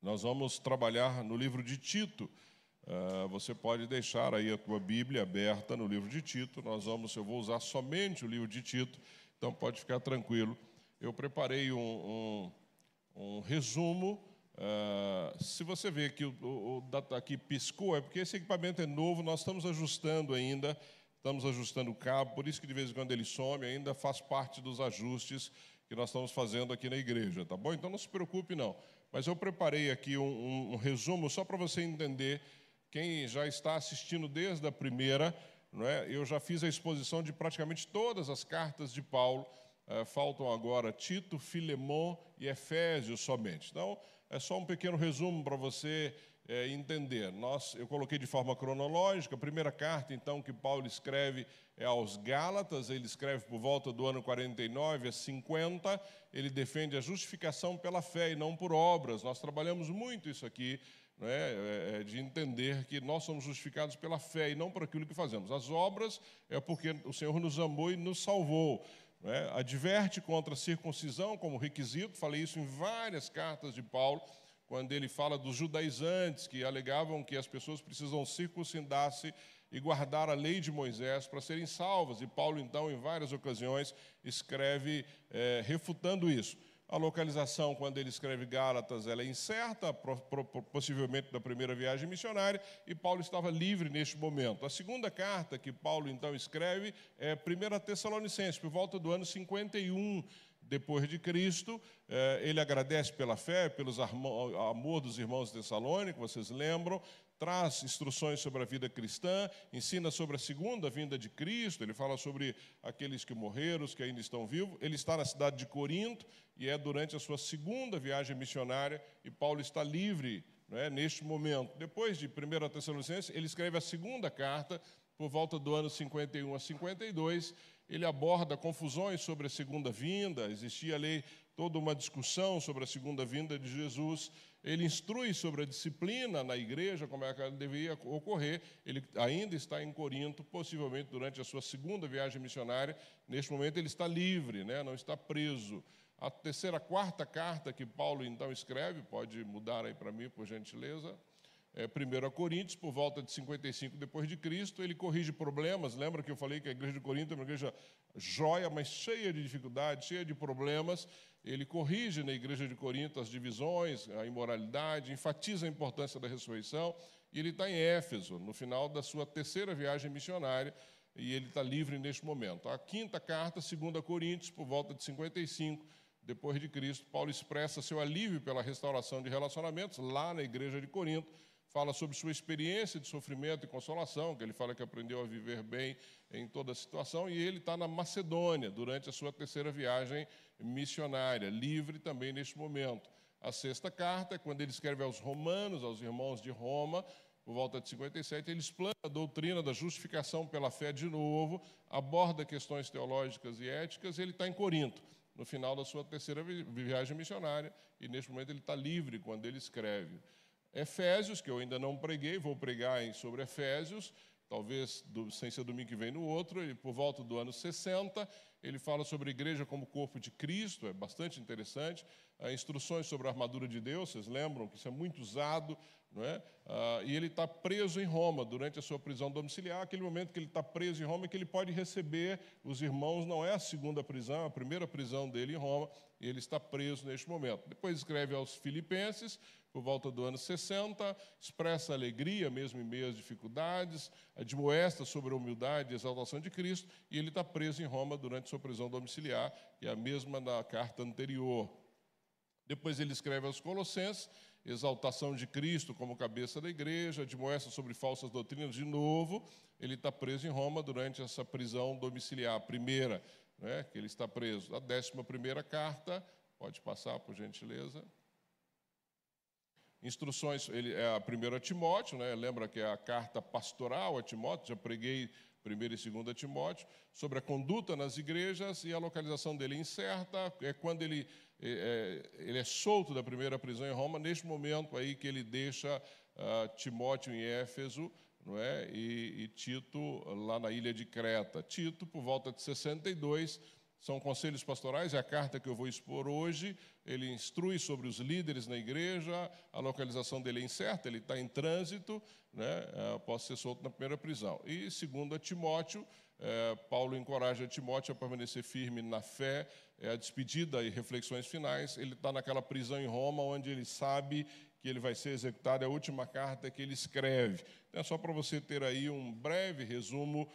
Nós vamos trabalhar no livro de Tito. Você pode deixar aí a tua Bíblia aberta no livro de Tito. Eu vou usar somente o livro de Tito, então pode ficar tranquilo. Eu preparei um resumo. Se você vê que o data aqui piscou, é porque esse equipamento é novo, nós estamos ajustando ainda, estamos ajustando o cabo, por isso que de vez em quando ele some, ainda faz parte dos ajustes que nós estamos fazendo aqui na igreja, tá bom? Então não se preocupe não. Mas eu preparei aqui um resumo só para você entender. Quem já está assistindo desde a primeira, não é? Eu já fiz a exposição de praticamente todas as cartas de Paulo. Faltam agora Tito, Filemon e Efésios somente. Então, é só um pequeno resumo para você entender. Eu coloquei de forma cronológica. A primeira carta, então, que Paulo escreve é aos Gálatas. Ele escreve por volta do ano 49 a 50. Ele defende a justificação pela fé e não por obras. Nós trabalhamos muito isso aqui, de entender que nós somos justificados pela fé e não por aquilo que fazemos. As obras é porque o Senhor nos amou e nos salvou. Adverte contra a circuncisão como requisito. Falei isso em várias cartas de Paulo, quando ele fala dos judaizantes que alegavam que as pessoas precisam circuncidar-se e guardar a lei de Moisés para serem salvas. E Paulo, então, em várias ocasiões, escreve refutando isso. A localização, quando ele escreve Gálatas, ela é incerta, possivelmente da primeira viagem missionária, e Paulo estava livre neste momento. A segunda carta que Paulo, então, escreve é 1 Tessalonicenses, por volta do ano 51 depois de Cristo. Ele agradece pela fé, pelo amor dos irmãos de Tessalônica, vocês lembram, traz instruções sobre a vida cristã, ensina sobre a segunda vinda de Cristo, ele fala sobre aqueles que morreram, os que ainda estão vivos. Ele está na cidade de Corinto, e é durante a sua segunda viagem missionária, e Paulo está livre, neste momento. Depois de 1 Tessalonicenses, ele escreve a segunda carta, por volta do ano 51 a 52, ele aborda confusões sobre a segunda vinda. Existia ali toda uma discussão sobre a segunda vinda de Jesus. Ele instrui sobre a disciplina na igreja, como é que ela deveria ocorrer. Ele ainda está em Corinto, possivelmente durante a sua segunda viagem missionária. Neste momento ele está livre, não está preso. A quarta carta que Paulo então escreve, pode mudar aí para mim, por gentileza, 1 Coríntios, por volta de 55 depois de Cristo. Ele corrige problemas. Lembra que eu falei que a igreja de Corinto é uma igreja jóia, mas cheia de dificuldades, cheia de problemas. Ele corrige na igreja de Corinto as divisões, a imoralidade, enfatiza a importância da ressurreição. E ele está em Éfeso, no final da sua terceira viagem missionária, e ele está livre neste momento. A quinta carta, 2 Coríntios, por volta de 55 depois de Cristo, Paulo expressa seu alívio pela restauração de relacionamentos lá na igreja de Corinto. Fala sobre sua experiência de sofrimento e consolação, que ele fala que aprendeu a viver bem em toda a situação, e ele está na Macedônia, durante a sua terceira viagem missionária, livre também neste momento. A sexta carta é quando ele escreve aos romanos, aos irmãos de Roma, por volta de 57, ele explana a doutrina da justificação pela fé de novo, aborda questões teológicas e éticas. Ele está em Corinto, no final da sua terceira viagem missionária, e neste momento ele está livre quando ele escreve. Efésios, que eu ainda não preguei, vou pregar sobre Efésios, talvez sem ser domingo que vem no outro. Ele, por volta do ano 60, ele fala sobre a igreja como corpo de Cristo, é bastante interessante. Instruções sobre a armadura de Deus, vocês lembram que isso é muito usado, e ele está preso em Roma, durante a sua prisão domiciliar. Aquele momento que ele está preso em Roma é que ele pode receber os irmãos, não é a segunda prisão, é a primeira prisão dele em Roma, e ele está preso neste momento. Depois escreve aos Filipenses, por volta do ano 60, expressa alegria mesmo em meio às dificuldades, admoesta sobre a humildade e exaltação de Cristo, e ele está preso em Roma durante sua prisão domiciliar, que é a mesma da carta anterior. Depois ele escreve aos Colossenses, exaltação de Cristo como cabeça da igreja, admoesta sobre falsas doutrinas. De novo, ele está preso em Roma durante essa prisão domiciliar, a primeira, que ele está preso. A 11ª carta, pode passar, por gentileza. Instruções, ele é a primeira a Timóteo, lembra que é a carta pastoral a Timóteo, já preguei 1ª e 2ª Timóteo, sobre a conduta nas igrejas, e a localização dele é incerta. É quando ele é solto da primeira prisão em Roma, neste momento aí que ele deixa Timóteo em Éfeso, e Tito lá na ilha de Creta. Tito, por volta de 62, são conselhos pastorais, é a carta que eu vou expor hoje. Ele instrui sobre os líderes na igreja, a localização dele é incerta, ele está em trânsito, né, após ser solto na primeira prisão. E, segundo a Timóteo, Paulo encoraja Timóteo a permanecer firme na fé, a despedida e reflexões finais. Ele está naquela prisão em Roma, onde ele sabe que ele vai ser executado, é a última carta que ele escreve. Então, é só para você ter aí um breve resumo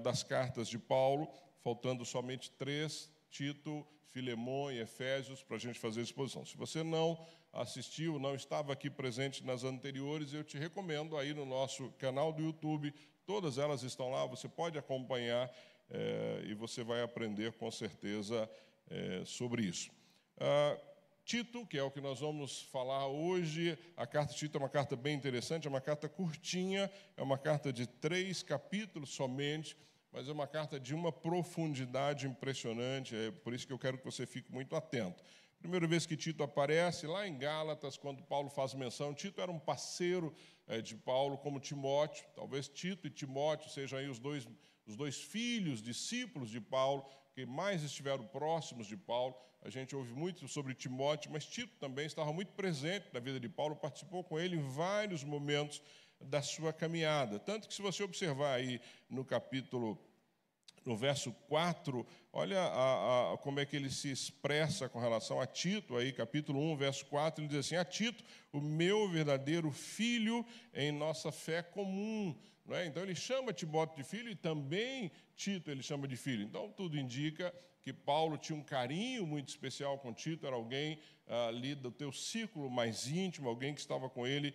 das cartas de Paulo, faltando somente 3, Tito, Filemão e Efésios, para a gente fazer a exposição. Se você não assistiu, não estava aqui presente nas anteriores, eu te recomendo aí no nosso canal do YouTube, todas elas estão lá, você pode acompanhar e você vai aprender com certeza sobre isso. Tito, que é o que nós vamos falar hoje, a carta de Tito é uma carta bem interessante, é uma carta curtinha, é uma carta de 3 capítulos somente, mas é uma carta de uma profundidade impressionante, é por isso que eu quero que você fique muito atento. Primeira vez que Tito aparece, lá em Gálatas, quando Paulo faz menção, Tito era um parceiro de Paulo, como Timóteo, talvez Tito e Timóteo sejam aí os dois filhos, discípulos de Paulo, que mais estiveram próximos de Paulo. A gente ouve muito sobre Timóteo, mas Tito também estava muito presente na vida de Paulo, participou com ele em vários momentos da sua caminhada. Tanto que, se você observar aí no verso 4, olha como é que ele se expressa com relação a Tito, aí, capítulo 1, verso 4, ele diz assim: a Tito, o meu verdadeiro filho em nossa fé comum. Não é? Então, ele chama Timóteo de filho e também Tito ele chama de filho. Então, tudo indica que Paulo tinha um carinho muito especial com Tito, era alguém ali do teu círculo mais íntimo, alguém que estava com ele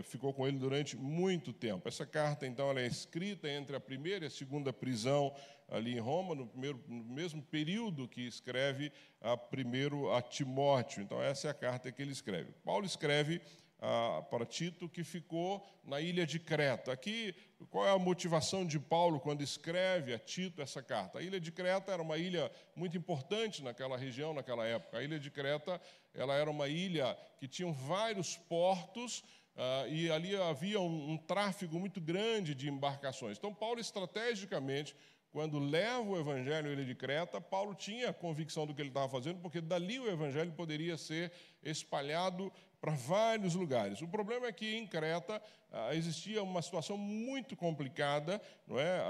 ficou com ele durante muito tempo. Essa carta, então, ela é escrita entre a primeira e a segunda prisão ali em Roma, no mesmo período que escreve primeiro a Timóteo. Então, essa é a carta que ele escreve. Paulo escreve para Tito, que ficou na ilha de Creta. Aqui, qual é a motivação de Paulo quando escreve a Tito essa carta? A ilha de Creta era uma ilha muito importante naquela região, naquela época. A ilha de Creta, ela era uma ilha que tinha vários portos, e ali havia um tráfego muito grande de embarcações. Então, Paulo, estrategicamente, quando leva o evangelho à ilha de Creta, Paulo tinha a convicção do que ele estava fazendo, porque dali o evangelho poderia ser espalhado para vários lugares. O problema é que em Creta existia uma situação muito complicada, não é?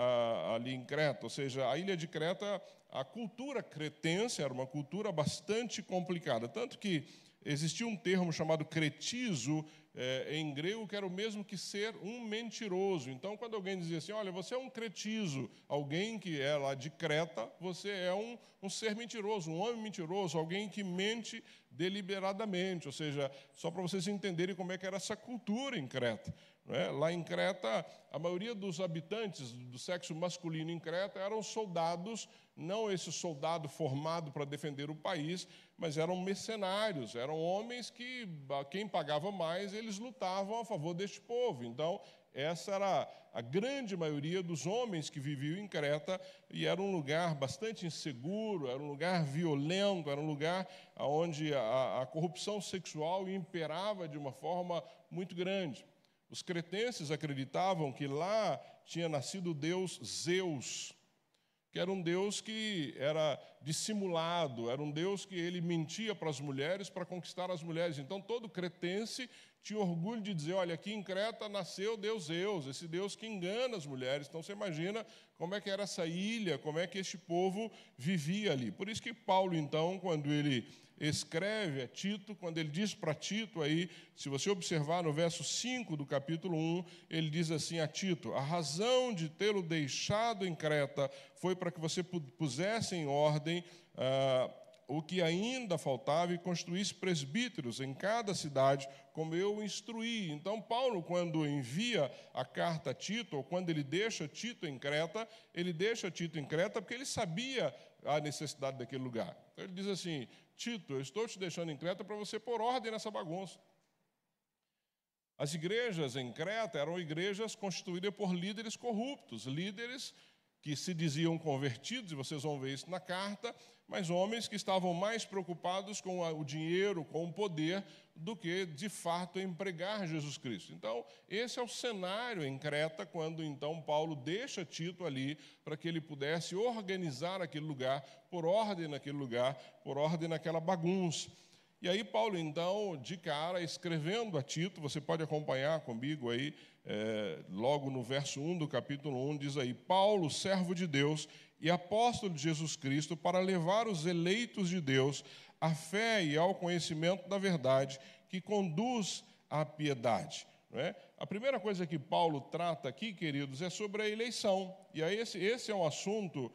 Ali em Creta, ou seja, a ilha de Creta, a cultura cretense era uma cultura bastante complicada, tanto que existia um termo chamado cretizo em grego, que era o mesmo que ser um mentiroso. Então, quando alguém dizia assim: olha, você é um cretizo, alguém que é lá de Creta, você é um ser mentiroso, um homem mentiroso, alguém que mente deliberadamente. Ou seja, só para vocês entenderem como é que era essa cultura em Creta. Não é? Lá em Creta, a maioria dos habitantes do sexo masculino em Creta eram soldados, não esse soldado formado para defender o país, mas eram mercenários, eram homens que, quem pagava mais, eles lutavam a favor deste povo. Então, essa era a grande maioria dos homens que viviam em Creta, e era um lugar bastante inseguro, era um lugar violento, era um lugar onde a corrupção sexual imperava de uma forma muito grande. Os cretenses acreditavam que lá tinha nascido o deus Zeus, que era um deus que era dissimulado, era um deus que ele mentia para as mulheres para conquistar as mulheres. Então, todo cretense tinha orgulho de dizer: olha, aqui em Creta nasceu o deus Zeus, esse deus que engana as mulheres. Então, você imagina como é que era essa ilha, como é que este povo vivia ali. Por isso que Paulo, então, quando ele escreve a Tito, quando ele diz para Tito aí, se você observar no verso 5 do capítulo 1, ele diz assim a Tito: a razão de tê-lo deixado em Creta foi para que você pusesse em ordem o que ainda faltava e construísse presbíteros em cada cidade, como eu o instruí. Então, Paulo, quando envia a carta a Tito, ou quando ele deixa Tito em Creta, ele deixa Tito em Creta porque ele sabia a necessidade daquele lugar. Então, ele diz assim: Tito, eu estou te deixando em Creta para você pôr ordem nessa bagunça. As igrejas em Creta eram igrejas constituídas por líderes corruptos, líderes que se diziam convertidos, e vocês vão ver isso na carta, mas homens que estavam mais preocupados com o dinheiro, com o poder, do que, de fato, em pregar Jesus Cristo. Então, esse é o cenário em Creta, quando, então, Paulo deixa Tito ali para que ele pudesse organizar aquele lugar, por ordem naquele lugar, por ordem naquela bagunça. E aí Paulo, então, de cara, escrevendo a Tito, você pode acompanhar comigo aí, logo no verso 1 do capítulo 1, diz aí: Paulo, servo de Deus e apóstolo de Jesus Cristo, para levar os eleitos de Deus à fé e ao conhecimento da verdade, que conduz à piedade. Não é? A primeira coisa que Paulo trata aqui, queridos, é sobre a eleição. E aí esse é um assunto,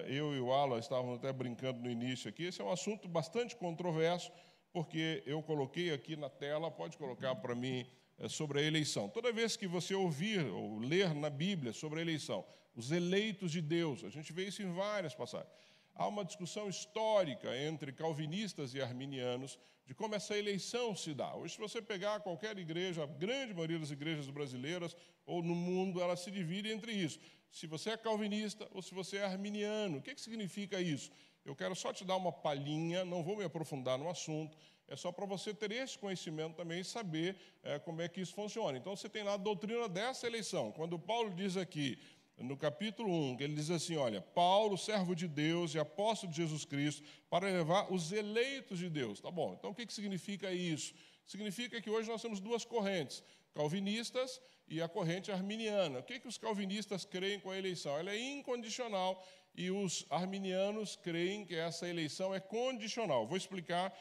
eu e o Alan estávamos até brincando no início aqui, esse é um assunto bastante controverso, porque eu coloquei aqui na tela, pode colocar para mim, sobre a eleição. Toda vez que você ouvir ou ler na Bíblia sobre a eleição, os eleitos de Deus, a gente vê isso em várias passagens. Há uma discussão histórica entre calvinistas e arminianos de como essa eleição se dá. Hoje, se você pegar qualquer igreja, a grande maioria das igrejas brasileiras ou no mundo, ela se divide entre isso. Se você é calvinista ou se você é arminiano. O que significa isso? Eu quero só te dar uma palhinha, não vou me aprofundar no assunto, é só para você ter esse conhecimento também e saber como é que isso funciona. Então, você tem lá a doutrina dessa eleição. Quando Paulo diz aqui, no capítulo 1, que ele diz assim, olha, Paulo, servo de Deus e apóstolo de Jesus Cristo, para levar os eleitos de Deus. Tá bom, então o que significa isso? Significa que hoje nós temos duas correntes, calvinistas e a corrente arminiana. O que os calvinistas creem com a eleição? Ela é incondicional e os arminianos creem que essa eleição é condicional. Vou explicar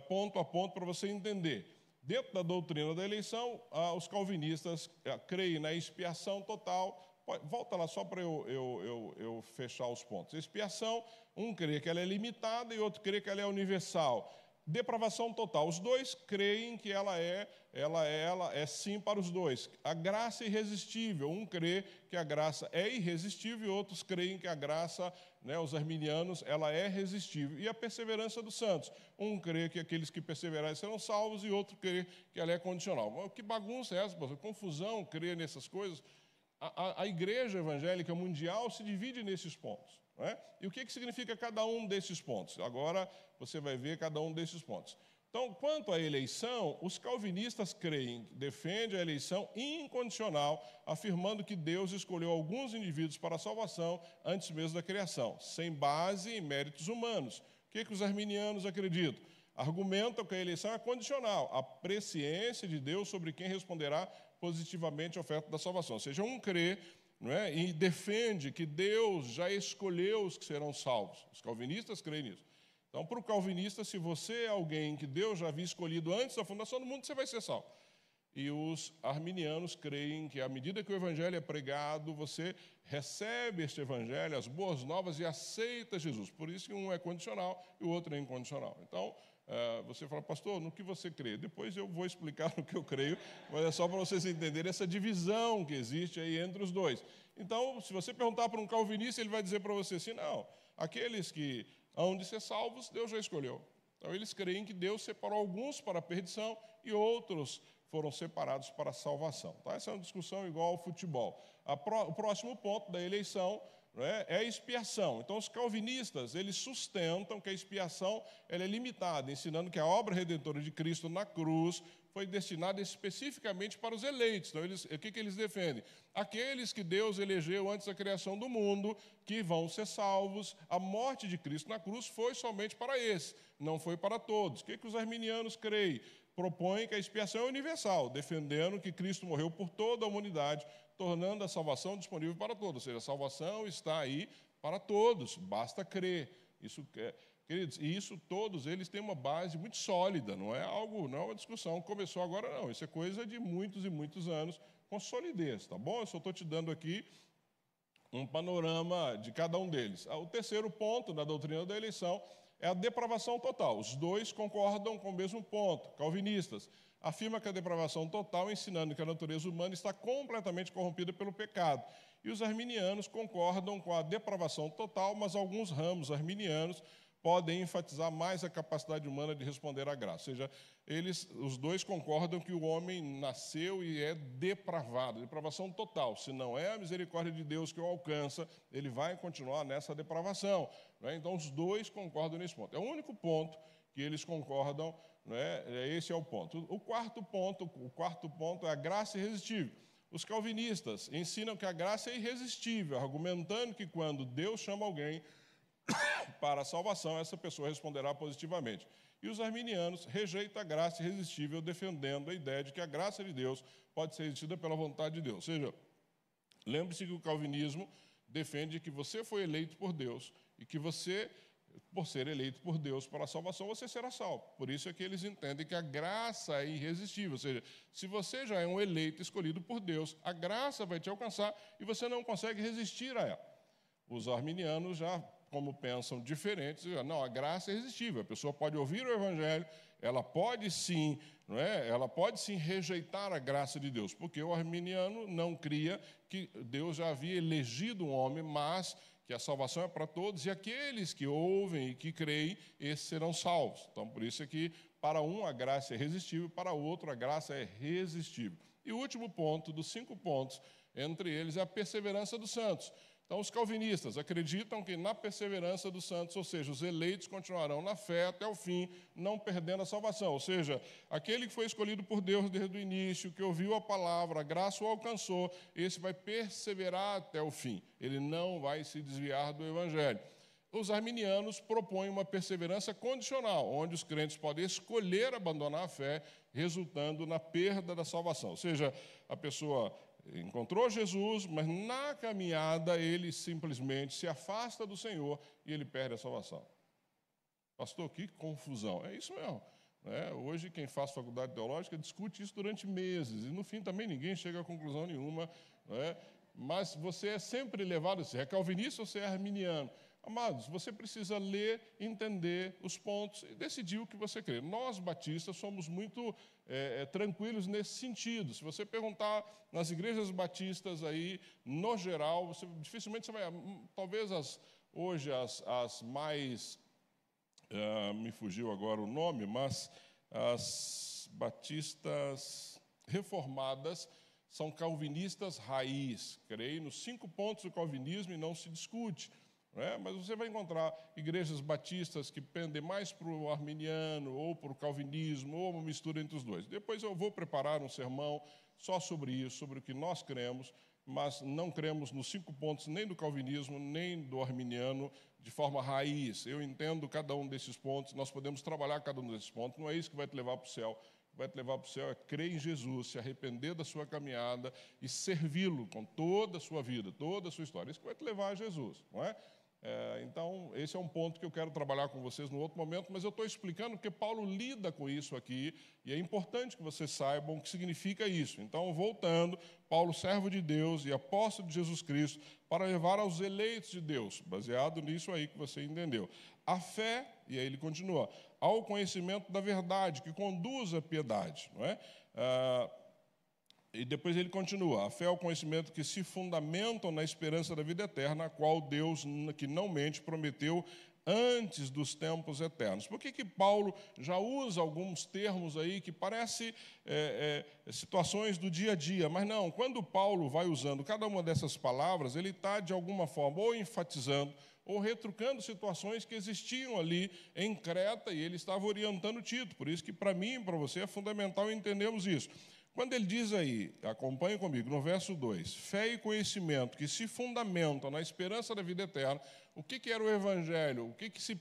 ponto a ponto para você entender. Dentro da doutrina da eleição, os calvinistas creem na expiação total. Volta lá só para eu fechar os pontos. Expiação, um crê que ela é limitada e outro crê que ela é universal. Depravação total. Os dois creem que ela é sim para os dois. A graça é irresistível. Um crê que a graça é irresistível e outros creem que a graça, os arminianos, ela é resistível. E a perseverança dos santos. Um crê que aqueles que perseverarem serão salvos e outro crê que ela é condicional. Mas que bagunça é essa, pastor? Confusão, crer nessas coisas. A igreja evangélica mundial se divide nesses pontos. Não é? E o que significa cada um desses pontos? Agora você vai ver cada um desses pontos. Então, quanto à eleição, os calvinistas defendem a eleição incondicional, afirmando que Deus escolheu alguns indivíduos para a salvação antes mesmo da criação, sem base em méritos humanos. O que os arminianos acreditam? Argumentam que a eleição é condicional, a presciência de Deus sobre quem responderá positivamente a oferta da salvação. Ou seja, um crê, não é, e defende que Deus já escolheu os que serão salvos. Os calvinistas creem nisso. Então, para o calvinista, se você é alguém que Deus já havia escolhido antes da fundação do mundo, você vai ser salvo. E os arminianos creem que, à medida que o evangelho é pregado, você recebe este evangelho, as boas novas, e aceita Jesus. Por isso que um é condicional e o outro é incondicional. Então, você fala, pastor, no que você crê? Depois eu vou explicar no que eu creio, mas é só para vocês entenderem essa divisão que existe aí entre os dois. Então, se você perguntar para um calvinista, ele vai dizer para você assim, não, aqueles que hão de ser salvos, Deus já escolheu. Então, eles creem que Deus separou alguns para a perdição e outros foram separados para a salvação. Tá? Essa é uma discussão igual ao futebol. O próximo ponto da eleição é a expiação. Então, os calvinistas, eles sustentam que a expiação ela é limitada, ensinando que a obra redentora de Cristo na cruz foi destinada especificamente para os eleitos. Então, o que eles defendem? Aqueles que Deus elegeu antes da criação do mundo, que vão ser salvos. A morte de Cristo na cruz foi somente para esses, não foi para todos. O que os arminianos creem? Propõem que a expiação é universal, defendendo que Cristo morreu por toda a humanidade, tornando a salvação disponível para todos. Ou seja, a salvação está aí para todos, basta crer. Queridos, e isso todos eles têm uma base muito sólida, não é uma discussão que começou agora, não. Isso é coisa de muitos e muitos anos com solidez, tá bom? Eu só estou te dando aqui um panorama de cada um deles. O terceiro ponto da doutrina da eleição é a depravação total. Os dois concordam com o mesmo ponto. Calvinistas afirma que a depravação total, ensinando que a natureza humana está completamente corrompida pelo pecado. E os arminianos concordam com a depravação total, mas alguns ramos arminianos podem enfatizar mais a capacidade humana de responder à graça. Ou seja, os dois concordam que o homem nasceu e é depravado, depravação total. Se não é a misericórdia de Deus que o alcança, ele vai continuar nessa depravação. Né? Então, os dois concordam nesse ponto. É o único ponto que eles concordam, né? Esse é o ponto. O quarto ponto é a graça irresistível. Os calvinistas ensinam que a graça é irresistível, argumentando que quando Deus chama alguém para a salvação, essa pessoa responderá positivamente. E os arminianos rejeitam a graça irresistível, defendendo a ideia de que a graça de Deus pode ser resistida pela vontade de Deus. Ou seja, lembre-se que o calvinismo defende que você foi eleito por Deus e que você, por ser eleito por Deus para a salvação, você será salvo. Por isso é que eles entendem que a graça é irresistível. Ou seja, se você já é um eleito escolhido por Deus, a graça vai te alcançar e você não consegue resistir a ela. Os arminianos já, como pensam diferentes, não, a graça é irresistível. A pessoa pode ouvir o Evangelho, ela pode sim, não é? Ela pode sim rejeitar a graça de Deus, porque o arminiano não cria que Deus já havia elegido um homem, mas que a salvação é para todos, e aqueles que ouvem e que creem, esses serão salvos. Então, por isso é que para um a graça é irresistível, para o outro a graça é resistível. E o último ponto, dos 5 pontos, entre eles, é a perseverança dos santos. Então, os calvinistas acreditam que na perseverança dos santos, ou seja, os eleitos continuarão na fé até o fim, não perdendo a salvação. Ou seja, aquele que foi escolhido por Deus desde o início, que ouviu a palavra, a graça o alcançou, esse vai perseverar até o fim. Ele não vai se desviar do Evangelho. Os arminianos propõem uma perseverança condicional, onde os crentes podem escolher abandonar a fé, resultando na perda da salvação. Ou seja, a pessoa encontrou Jesus, mas na caminhada ele simplesmente se afasta do Senhor e ele perde a salvação. Pastor, que confusão. É isso mesmo. Né? Hoje, quem faz faculdade teológica discute isso durante meses, e no fim também ninguém chega a conclusão nenhuma. Né? Mas você é sempre levado, se é calvinista ou se é arminiano. Amados, você precisa ler, entender os pontos e decidir o que você crê. Nós, batistas, somos muito tranquilos nesse sentido. Se você perguntar nas igrejas batistas aí, no geral, dificilmente você vai... Talvez hoje as mais... me fugiu agora o nome, mas as batistas reformadas são calvinistas raiz. Creio nos 5 pontos do calvinismo e não se discute. Mas você vai encontrar igrejas batistas que pendem mais para o arminiano ou para o calvinismo, ou uma mistura entre os dois. Depois eu vou preparar um sermão só sobre isso, sobre o que nós cremos, mas não cremos nos 5 pontos nem do calvinismo, nem do arminiano, de forma raiz. Eu entendo cada um desses pontos, nós podemos trabalhar cada um desses pontos, não é isso que vai te levar para o céu. O que vai te levar para o céu é crer em Jesus, se arrepender da sua caminhada e servi-lo com toda a sua vida, toda a sua história. Isso que vai te levar a Jesus, não é? Então, esse é um ponto que eu quero trabalhar com vocês no outro momento, mas eu estou explicando porque Paulo lida com isso aqui, e é importante que vocês saibam o que significa isso. Então, voltando, Paulo, servo de Deus e apóstolo de Jesus Cristo, para levar aos eleitos de Deus, baseado nisso aí que você entendeu. A fé, e aí ele continua, ao conhecimento da verdade, que conduz à piedade, não é? E depois ele continua, a fé é o conhecimento que se fundamentam na esperança da vida eterna, a qual Deus, que não mente, prometeu antes dos tempos eternos. Por que Paulo já usa alguns termos aí que parecem situações do dia a dia? Mas não, quando Paulo vai usando cada uma dessas palavras, ele está, de alguma forma, ou enfatizando, ou retrucando situações que existiam ali em Creta, e ele estava orientando Tito. Por isso que, para mim e para você, é fundamental entendermos isso. Quando ele diz aí, acompanhe comigo, no verso 2, fé e conhecimento que se fundamentam na esperança da vida eterna, o que era o Evangelho? O que se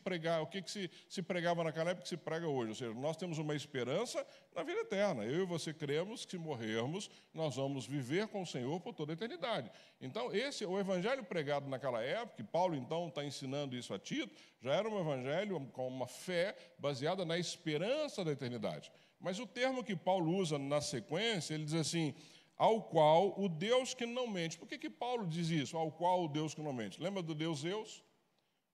pregava naquela época que se prega hoje? Ou seja, nós temos uma esperança na vida eterna. Eu e você cremos que, se morrermos, nós vamos viver com o Senhor por toda a eternidade. Então, o Evangelho pregado naquela época, e Paulo, então, está ensinando isso a Tito, já era um Evangelho com uma fé baseada na esperança da eternidade. Mas o termo que Paulo usa na sequência, ele diz assim, ao qual o Deus que não mente. Por que Paulo diz isso, ao qual o Deus que não mente? Lembra do Deus Zeus?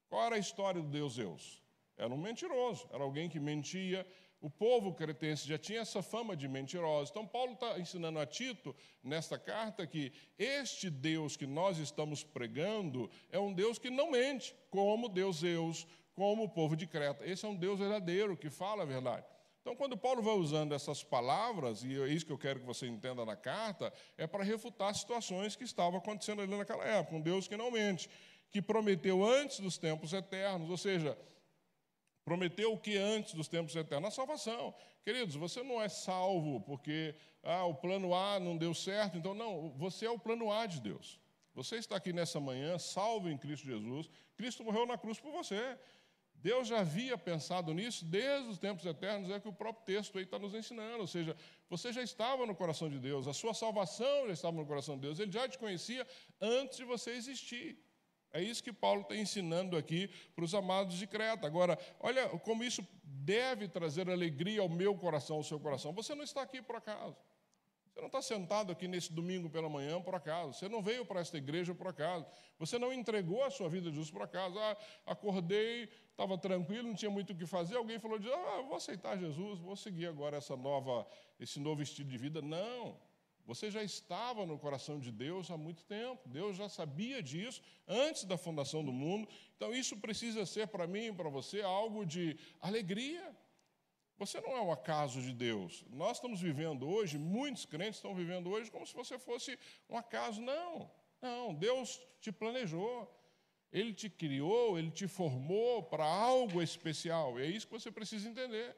Qual era a história do Deus Zeus? Era um mentiroso, era alguém que mentia. O povo cretense já tinha essa fama de mentiroso. Então, Paulo está ensinando a Tito, nesta carta, que este Deus que nós estamos pregando é um Deus que não mente, como Deus Zeus, como o povo de Creta. Esse é um Deus verdadeiro, que fala a verdade. Então, quando Paulo vai usando essas palavras, e é isso que eu quero que você entenda na carta, é para refutar situações que estavam acontecendo ali naquela época. Um Deus que não mente, que prometeu antes dos tempos eternos, ou seja, prometeu o que antes dos tempos eternos? A salvação. Queridos, você não é salvo porque o plano A não deu certo, então não, você é o plano A de Deus. Você está aqui nessa manhã, salvo em Cristo Jesus. Cristo morreu na cruz por você. Deus já havia pensado nisso desde os tempos eternos, é que o próprio texto aí está nos ensinando. Ou seja, você já estava no coração de Deus, a sua salvação já estava no coração de Deus, Ele já te conhecia antes de você existir. É isso que Paulo está ensinando aqui para os amados de Creta. Agora, olha como isso deve trazer alegria ao meu coração, ao seu coração. Você não está aqui por acaso. Você não está sentado aqui nesse domingo pela manhã por acaso. Você não veio para esta igreja por acaso. Você não entregou a sua vida a Jesus por acaso. Acordei, estava tranquilo, não tinha muito o que fazer. Alguém falou, vou aceitar Jesus, vou seguir agora esse novo estilo de vida. Não. Você já estava no coração de Deus há muito tempo. Deus já sabia disso antes da fundação do mundo. Então, isso precisa ser para mim e para você algo de alegria. Você não é um acaso de Deus. Nós estamos vivendo hoje, muitos crentes estão vivendo hoje como se você fosse um acaso. Não, não, Deus te planejou. Ele te criou, Ele te formou para algo especial. E é isso que você precisa entender.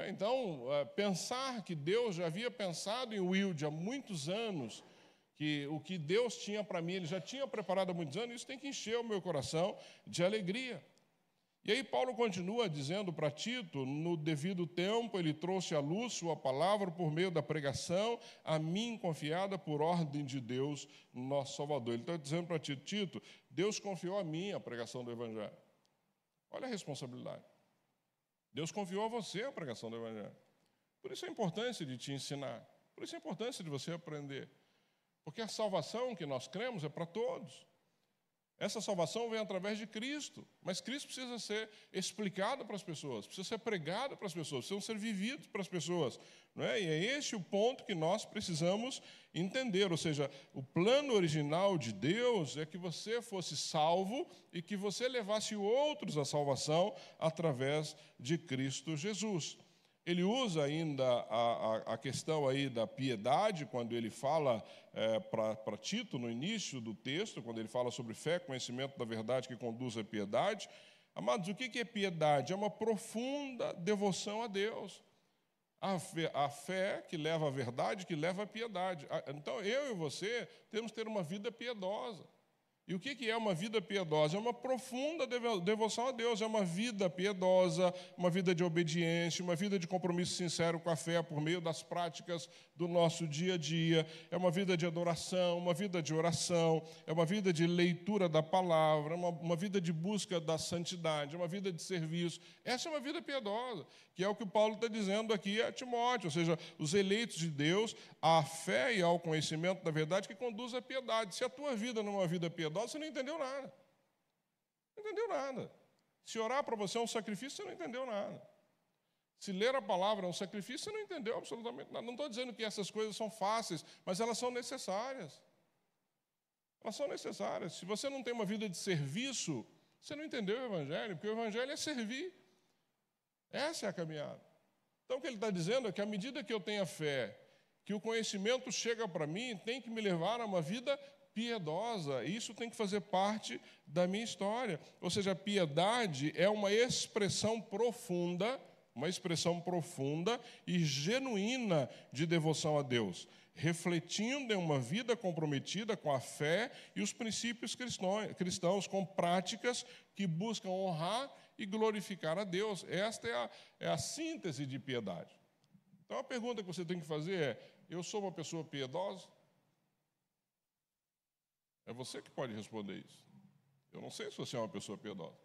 Então, pensar que Deus já havia pensado em Wilde há muitos anos, que o que Deus tinha para mim, Ele já tinha preparado há muitos anos, isso tem que encher o meu coração de alegria. E aí Paulo continua dizendo para Tito, no devido tempo, ele trouxe à luz sua palavra por meio da pregação, a mim confiada por ordem de Deus, nosso Salvador. Ele está dizendo para Tito, Tito, Deus confiou a mim a pregação do Evangelho. Olha a responsabilidade. Deus confiou a você a pregação do Evangelho. Por isso a importância de te ensinar. Por isso a importância de você aprender. Porque a salvação que nós cremos é para todos. Essa salvação vem através de Cristo. Mas Cristo precisa ser explicado para as pessoas, precisa ser pregado para as pessoas, precisa ser vivido para as pessoas. Não é? E é esse o ponto que nós precisamos entender. Ou seja, o plano original de Deus é que você fosse salvo e que você levasse outros à salvação através de Cristo Jesus. Ele usa ainda a questão aí da piedade, quando ele fala para Tito, no início do texto, quando ele fala sobre fé, conhecimento da verdade que conduz à piedade. Amados, o que é piedade? É uma profunda devoção a Deus. A fé que leva à verdade, que leva à piedade. Então, eu e você temos que ter uma vida piedosa. E o que é uma vida piedosa? É uma profunda devoção a Deus, é uma vida piedosa, uma vida de obediência, uma vida de compromisso sincero com a fé por meio das práticas do nosso dia a dia, é uma vida de adoração, uma vida de oração, é uma vida de leitura da palavra, é uma vida de busca da santidade, é uma vida de serviço. Essa é uma vida piedosa, que é o que Paulo está dizendo aqui a Timóteo, ou seja, os eleitos de Deus, à fé e ao conhecimento da verdade que conduz à piedade. Se a tua vida não é uma vida piedosa, você não entendeu nada. Não entendeu nada. Se orar para você é um sacrifício, você não entendeu nada. Se ler a palavra é um sacrifício, você não entendeu absolutamente nada. Não estou dizendo que essas coisas são fáceis, mas elas são necessárias. Elas são necessárias. Se você não tem uma vida de serviço, você não entendeu o Evangelho, porque o Evangelho é servir. Essa é a caminhada. Então, o que ele está dizendo é que, à medida que eu tenho fé, que o conhecimento chega para mim, tem que me levar a uma vida piedosa. Isso tem que fazer parte da minha história. Ou seja, a piedade é uma expressão profunda e genuína de devoção a Deus, refletindo em uma vida comprometida com a fé e os princípios cristãos, com práticas que buscam honrar e glorificar a Deus. Esta é a síntese de piedade. Então, a pergunta que você tem que fazer é: eu sou uma pessoa piedosa? É você que pode responder isso. Eu não sei se você é uma pessoa piedosa.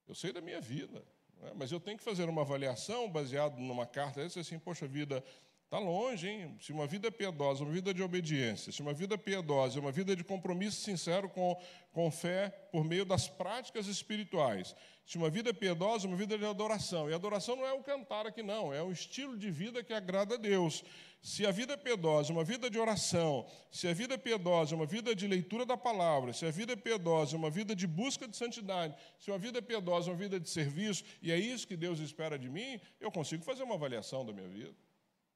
Eu sei da minha vida, né? Mas eu tenho que fazer uma avaliação baseada numa carta dessa, assim, poxa vida, Está longe, hein? Se uma vida piedosa, uma vida de obediência, se uma vida piedosa, uma vida de compromisso sincero com fé por meio das práticas espirituais, se uma vida piedosa, uma vida de adoração. E adoração não é o cantar aqui, não, é um estilo de vida que agrada a Deus. Se a vida piedosa, uma vida de oração, se a vida piedosa, uma vida de leitura da palavra, se a vida piedosa, uma vida de busca de santidade, se uma vida piedosa, uma vida de serviço, e é isso que Deus espera de mim, eu consigo fazer uma avaliação da minha vida.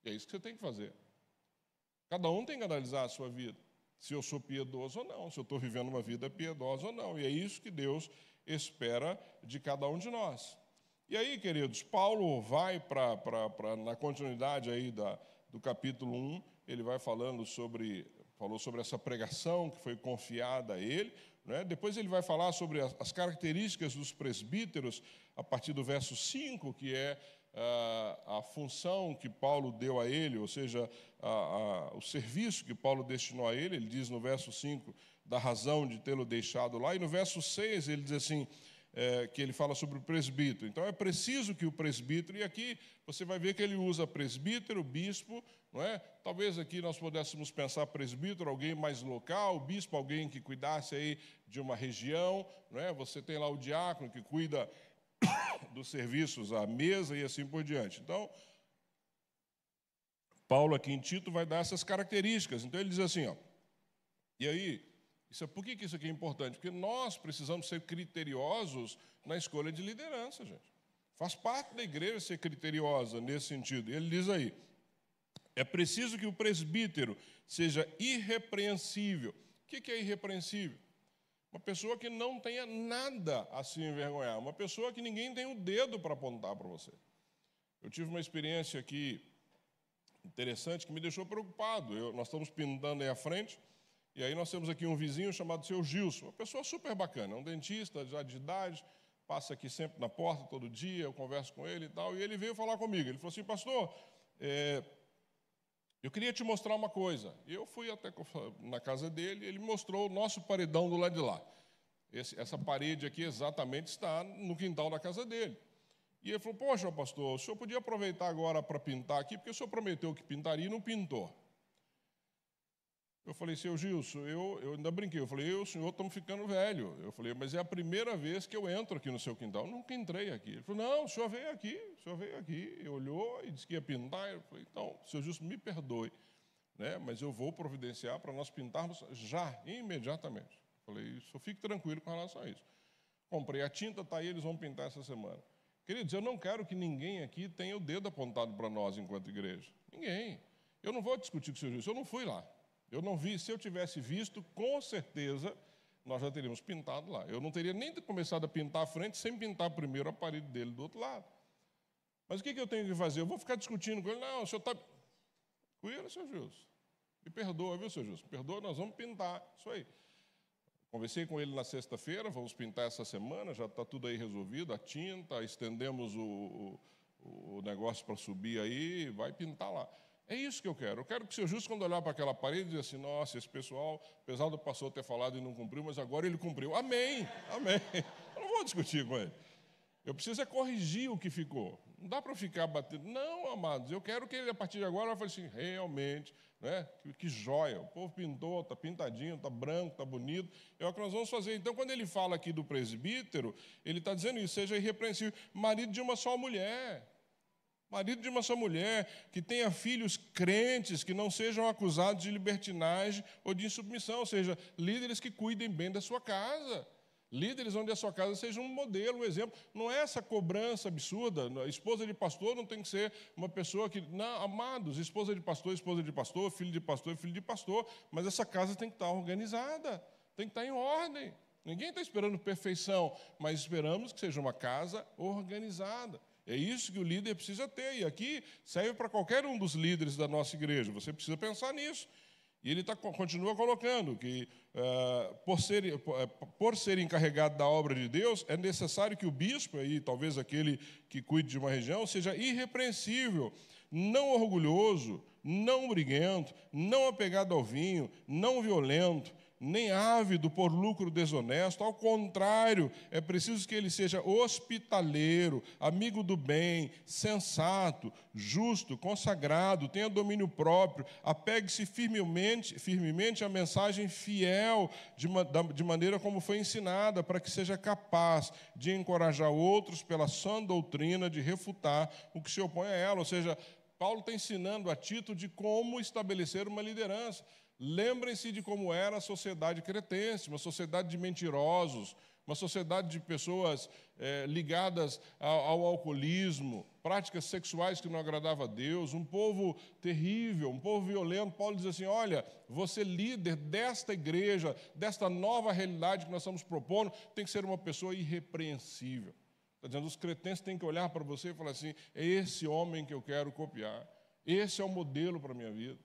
E é isso que você tem que fazer. Cada um tem que analisar a sua vida, se eu sou piedoso ou não, se eu estou vivendo uma vida piedosa ou não. E é isso que Deus espera de cada um de nós. E aí, queridos, Paulo vai na continuidade aí do capítulo 1, ele vai falou sobre essa pregação que foi confiada a ele, né? Depois ele vai falar sobre as características dos presbíteros, a partir do verso 5, que é a função que Paulo deu a ele, ou seja, o serviço que Paulo destinou a ele. Ele diz no verso 5 da razão de tê-lo deixado lá, e no verso 6 ele diz assim, que ele fala sobre o presbítero. Então é preciso que o presbítero, e aqui você vai ver que ele usa presbítero, bispo, não é? Talvez aqui nós pudéssemos pensar presbítero, alguém mais local, bispo, alguém que cuidasse aí de uma região, não é? Você tem lá o diácono que cuida dos serviços à mesa e assim por diante. Então, Paulo aqui em Tito vai dar essas características. Então ele diz assim, ó, e aí, por que isso aqui é importante? Porque nós precisamos ser criteriosos na escolha de liderança, gente. Faz parte da igreja ser criteriosa nesse sentido. E ele diz aí, é preciso que o presbítero seja irrepreensível. O que é irrepreensível? Uma pessoa que não tenha nada a se envergonhar, uma pessoa que ninguém tem um dedo para apontar para você. Eu tive uma experiência aqui interessante que me deixou preocupado. Nós estamos pintando aí à frente, e aí nós temos aqui um vizinho chamado seu Gilson, uma pessoa super bacana, um dentista já de idade, passa aqui sempre na porta todo dia, eu converso com ele e tal, e ele veio falar comigo. Ele falou assim, pastor, eu queria te mostrar uma coisa. Eu fui até na casa dele, ele me mostrou o nosso paredão do lado de lá. Essa parede aqui exatamente está no quintal da casa dele. E ele falou, poxa, pastor, o senhor podia aproveitar agora para pintar aqui, porque o senhor prometeu que pintaria e não pintou. Eu falei, seu Gilson, eu ainda brinquei, eu falei, eu e o senhor estamos ficando velho. Eu falei, mas é a primeira vez que eu entro aqui no seu quintal. Eu nunca entrei aqui. Ele falou, não, o senhor veio aqui. Ele olhou e disse que ia pintar. Eu falei, então, seu Gilson, me perdoe, né? Mas eu vou providenciar para nós pintarmos já, imediatamente. Eu falei, só fique tranquilo com relação a isso. Comprei a tinta, está aí, eles vão pintar essa semana. Queridos, eu não quero que ninguém aqui tenha o dedo apontado para nós enquanto igreja. Ninguém. Eu não vou discutir com o seu Gilson, eu não fui lá. Eu não vi, se eu tivesse visto, com certeza nós já teríamos pintado lá. Eu não teria nem começado a pintar a frente sem pintar primeiro a parede dele do outro lado. Mas o que eu tenho que fazer? Eu vou ficar discutindo com ele. Não, o senhor está... Cuida, seu Gilson. Me perdoa, viu, seu Gilson? Me perdoa, nós vamos pintar. Isso aí. Conversei com ele na sexta-feira, vamos pintar essa semana, já está tudo aí resolvido, a tinta, estendemos o negócio para subir aí, vai pintar lá. É isso que eu quero. Eu quero que o seu Justo, quando olhar para aquela parede, diga assim, nossa, esse pessoal, apesar do pastor ter falado e não cumpriu, mas agora ele cumpriu. Amém, amém. Eu não vou discutir com ele. Eu preciso é corrigir o que ficou. Não dá para ficar batendo. Não, amados, eu quero que ele, a partir de agora, fale assim, realmente, né? Que joia. O povo pintou, está pintadinho, está branco, está bonito. É o que nós vamos fazer. Então, quando ele fala aqui do presbítero, ele está dizendo isso, seja irrepreensível. Marido de uma só mulher. Marido de uma só mulher, que tenha filhos crentes, que não sejam acusados de libertinagem ou de insubmissão, ou seja, líderes que cuidem bem da sua casa. Líderes onde a sua casa seja um modelo, um exemplo. Não é essa cobrança absurda. A esposa de pastor não tem que ser uma pessoa que... Não, amados, esposa de pastor, filho de pastor, filho de pastor. Mas essa casa tem que estar organizada, tem que estar em ordem. Ninguém está esperando perfeição, mas esperamos que seja uma casa organizada. É isso que o líder precisa ter. E aqui serve para qualquer um dos líderes da nossa igreja. Você precisa pensar nisso. E ele continua colocando que, por ser encarregado da obra de Deus, é necessário que o bispo, aí, talvez aquele que cuide de uma região, seja irrepreensível, não orgulhoso, não briguento, não apegado ao vinho, não violento, nem ávido por lucro desonesto. Ao contrário, é preciso que ele seja hospitaleiro, amigo do bem, sensato, justo, consagrado, tenha domínio próprio, apegue-se firmemente à mensagem fiel, de maneira como foi ensinada, para que seja capaz de encorajar outros pela sã doutrina, de refutar o que se opõe a ela. Ou seja, Paulo está ensinando a Tito de como estabelecer uma liderança. Lembrem-se de como era a sociedade cretense, uma sociedade de mentirosos, uma sociedade de pessoas ligadas ao alcoolismo, práticas sexuais que não agradavam a Deus, um povo terrível, um povo violento. Paulo diz assim, olha, você líder desta igreja, desta nova realidade que nós estamos propondo, tem que ser uma pessoa irrepreensível. Está dizendo, os cretenses têm que olhar para você e falar assim, é esse homem que eu quero copiar, esse é o modelo para a minha vida.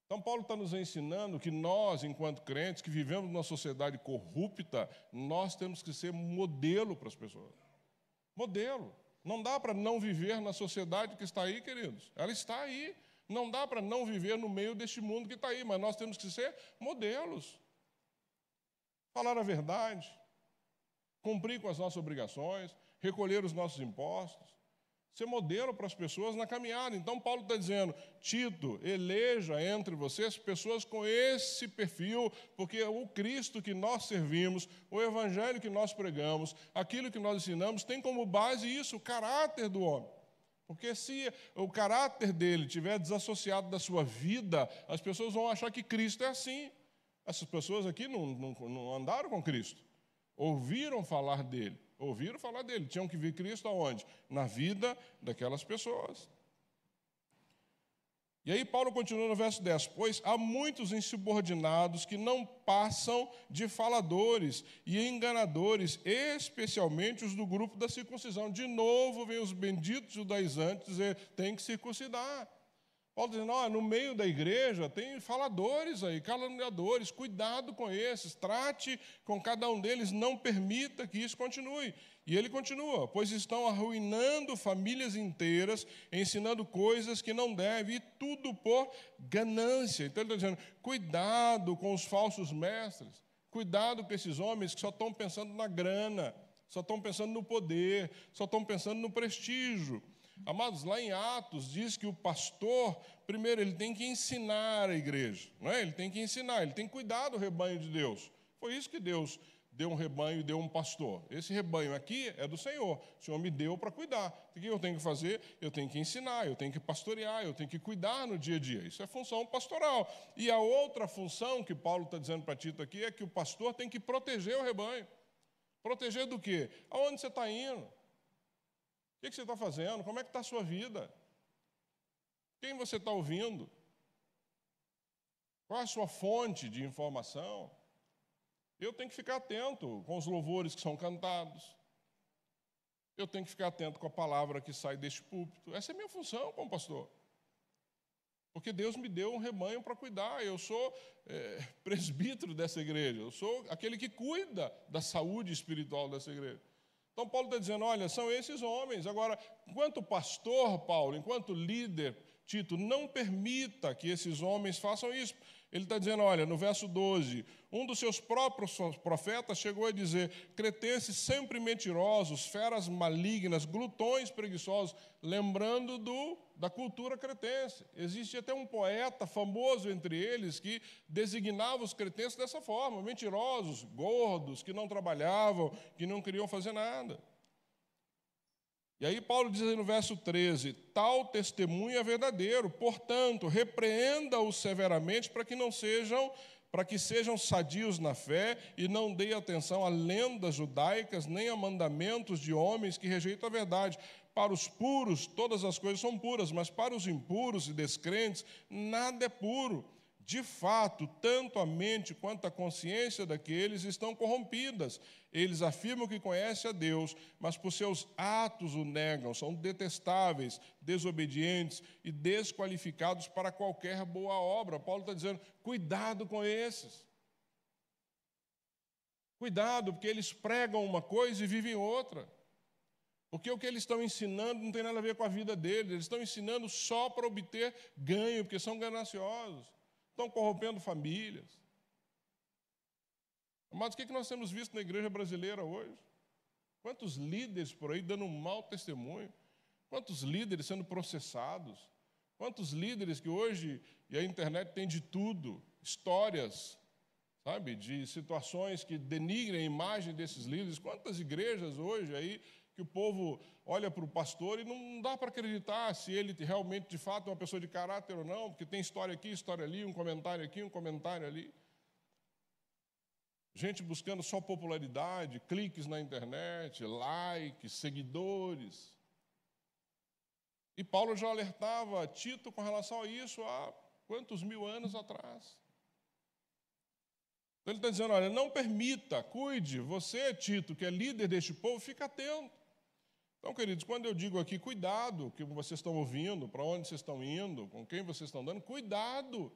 Então, Paulo está nos ensinando que nós, enquanto crentes, que vivemos numa sociedade corrupta, nós temos que ser modelo para as pessoas. Modelo. Não dá para não viver na sociedade que está aí, queridos. Ela está aí. Não dá para não viver no meio deste mundo que está aí, mas nós temos que ser modelos. Falar a verdade, cumprir com as nossas obrigações, recolher os nossos impostos, ser modelo para as pessoas na caminhada. Então, Paulo está dizendo, Tito, eleja entre vocês pessoas com esse perfil, porque o Cristo que nós servimos, o evangelho que nós pregamos, aquilo que nós ensinamos, tem como base isso, o caráter do homem. Porque se o caráter dele estiver desassociado da sua vida, as pessoas vão achar que Cristo é assim. Essas pessoas aqui não andaram com Cristo, ouviram falar dele. Tinham que ver Cristo aonde? Na vida daquelas pessoas. E aí Paulo continua no verso 10. Pois há muitos insubordinados que não passam de faladores e enganadores, especialmente os do grupo da circuncisão. De novo, vem os benditos judaizantes dizer, tem que circuncidar. Paulo dizendo, no meio da igreja tem faladores aí, caluniadores, cuidado com esses, trate com cada um deles, não permita que isso continue. E ele continua, pois estão arruinando famílias inteiras, ensinando coisas que não devem, e tudo por ganância. Então ele está dizendo, cuidado com os falsos mestres, cuidado com esses homens que só estão pensando na grana, só estão pensando no poder, só estão pensando no prestígio. Amados, lá em Atos diz que o pastor, primeiro, ele tem que ensinar a igreja, não é? Ele tem que ensinar, ele tem que cuidar do rebanho de Deus. Foi isso que Deus deu um rebanho e deu um pastor. Esse rebanho aqui é do Senhor, o Senhor me deu para cuidar. O que eu tenho que fazer? Eu tenho que ensinar, eu tenho que pastorear, eu tenho que cuidar no dia a dia. Isso é função pastoral. E a outra função que Paulo está dizendo para Tito aqui é que o pastor tem que proteger o rebanho. Proteger do quê? Aonde você está indo? O que você está fazendo? Como é que está a sua vida? Quem você está ouvindo? Qual é a sua fonte de informação? Eu tenho que ficar atento com os louvores que são cantados. Eu tenho que ficar atento com a palavra que sai deste púlpito. Essa é a minha função como pastor. Porque Deus me deu um rebanho para cuidar. Eu sou presbítero dessa igreja. Eu sou aquele que cuida da saúde espiritual dessa igreja. Então, Paulo está dizendo, olha, são esses homens. Agora, enquanto pastor, Paulo, enquanto líder, Tito, não permita que esses homens façam isso. Ele está dizendo, olha, no verso 12, um dos seus próprios profetas chegou a dizer, cretenses sempre mentirosos, feras malignas, glutões preguiçosos, lembrando da cultura cretense. Existe até um poeta famoso entre eles que designava os cretenses dessa forma, mentirosos, gordos, que não trabalhavam, que não queriam fazer nada. E aí Paulo diz aí no verso 13, tal testemunho é verdadeiro, portanto, repreenda-os severamente para que sejam sadios na fé e não deem atenção a lendas judaicas, nem a mandamentos de homens que rejeitam a verdade. Para os puros, todas as coisas são puras, mas para os impuros e descrentes, nada é puro. De fato, tanto a mente quanto a consciência daqueles estão corrompidas. Eles afirmam que conhecem a Deus, mas por seus atos o negam, são detestáveis, desobedientes e desqualificados para qualquer boa obra. Paulo está dizendo, cuidado com esses. Cuidado, porque eles pregam uma coisa e vivem outra. Porque o que eles estão ensinando não tem nada a ver com a vida deles. Eles estão ensinando só para obter ganho, porque são gananciosos. Estão corrompendo famílias. Amados, o que nós temos visto na igreja brasileira hoje? Quantos líderes por aí dando um mau testemunho? Quantos líderes sendo processados? Quantos líderes que hoje, e a internet tem de tudo, histórias, sabe, de situações que denigrem a imagem desses líderes. Quantas igrejas hoje aí que o povo olha para o pastor e não dá para acreditar se ele realmente, de fato, é uma pessoa de caráter ou não, porque tem história aqui, história ali, um comentário aqui, um comentário ali. Gente buscando só popularidade, cliques na internet, likes, seguidores. E Paulo já alertava Tito com relação a isso há quantos mil anos atrás. Então ele está dizendo, olha, não permita, cuide, você, Tito, que é líder deste povo, fica atento. Então, queridos, quando eu digo aqui, cuidado, que vocês estão ouvindo, para onde vocês estão indo, com quem vocês estão dando, cuidado.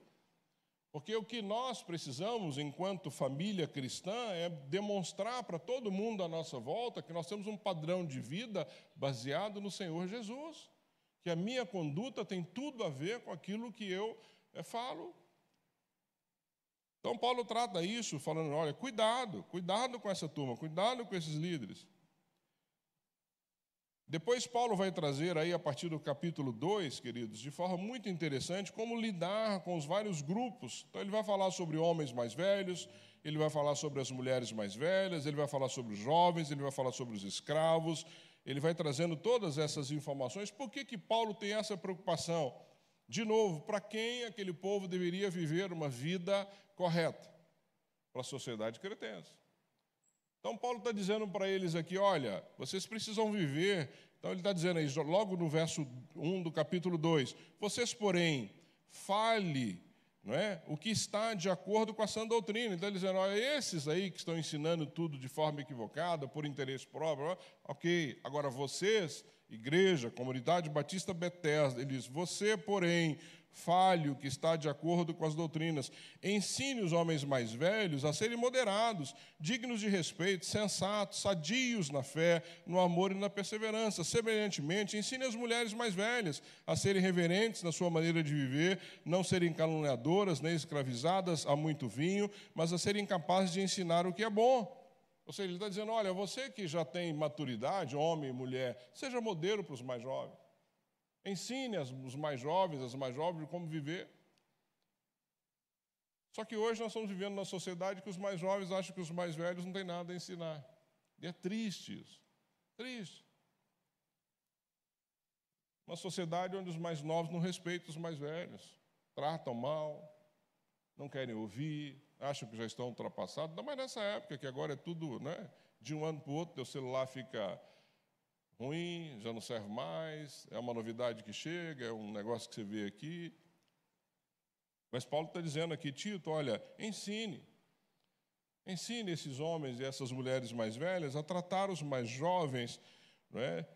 Porque o que nós precisamos, enquanto família cristã, é demonstrar para todo mundo à nossa volta que nós temos um padrão de vida baseado no Senhor Jesus. Que a minha conduta tem tudo a ver com aquilo que eu falo. Então, Paulo trata isso falando, olha, cuidado com essa turma, cuidado com esses líderes. Depois Paulo vai trazer aí, a partir do capítulo 2, queridos, de forma muito interessante, como lidar com os vários grupos. Então ele vai falar sobre homens mais velhos, ele vai falar sobre as mulheres mais velhas, ele vai falar sobre os jovens, ele vai falar sobre os escravos, ele vai trazendo todas essas informações. Por que Paulo tem essa preocupação? De novo, para quem aquele povo deveria viver uma vida correta? Para a sociedade cretense. Então, Paulo está dizendo para eles aqui, olha, vocês precisam viver. Então, ele está dizendo aí, logo no verso 1 do capítulo 2, vocês, porém, fale, não é, o que está de acordo com a sã doutrina. Então, ele está dizendo, olha, esses aí que estão ensinando tudo de forma equivocada, por interesse próprio, ok, agora vocês, igreja, comunidade batista Betesda, ele diz, você, porém, fale o que está de acordo com as doutrinas. Ensine os homens mais velhos a serem moderados, dignos de respeito, sensatos, sadios na fé, no amor e na perseverança. Semelhantemente, ensine as mulheres mais velhas a serem reverentes na sua maneira de viver, não serem caluniadoras, nem escravizadas a muito vinho, mas a serem capazes de ensinar o que é bom. Ou seja, ele está dizendo, olha, você que já tem maturidade, homem e mulher, seja modelo para os mais jovens. Ensine os mais jovens, as mais jovens, como viver. Só que hoje nós estamos vivendo numa sociedade que os mais jovens acham que os mais velhos não têm nada a ensinar. E é triste isso. Triste. Uma sociedade onde os mais novos não respeitam os mais velhos, tratam mal, não querem ouvir, acham que já estão ultrapassados. Ainda mais nessa época, que agora é tudo, né, de um ano para o outro, teu celular fica ruim, já não serve mais, é uma novidade que chega, é um negócio que você vê aqui. Mas Paulo está dizendo aqui, Tito, olha, ensine esses homens e essas mulheres mais velhas a tratar os mais jovens, não é?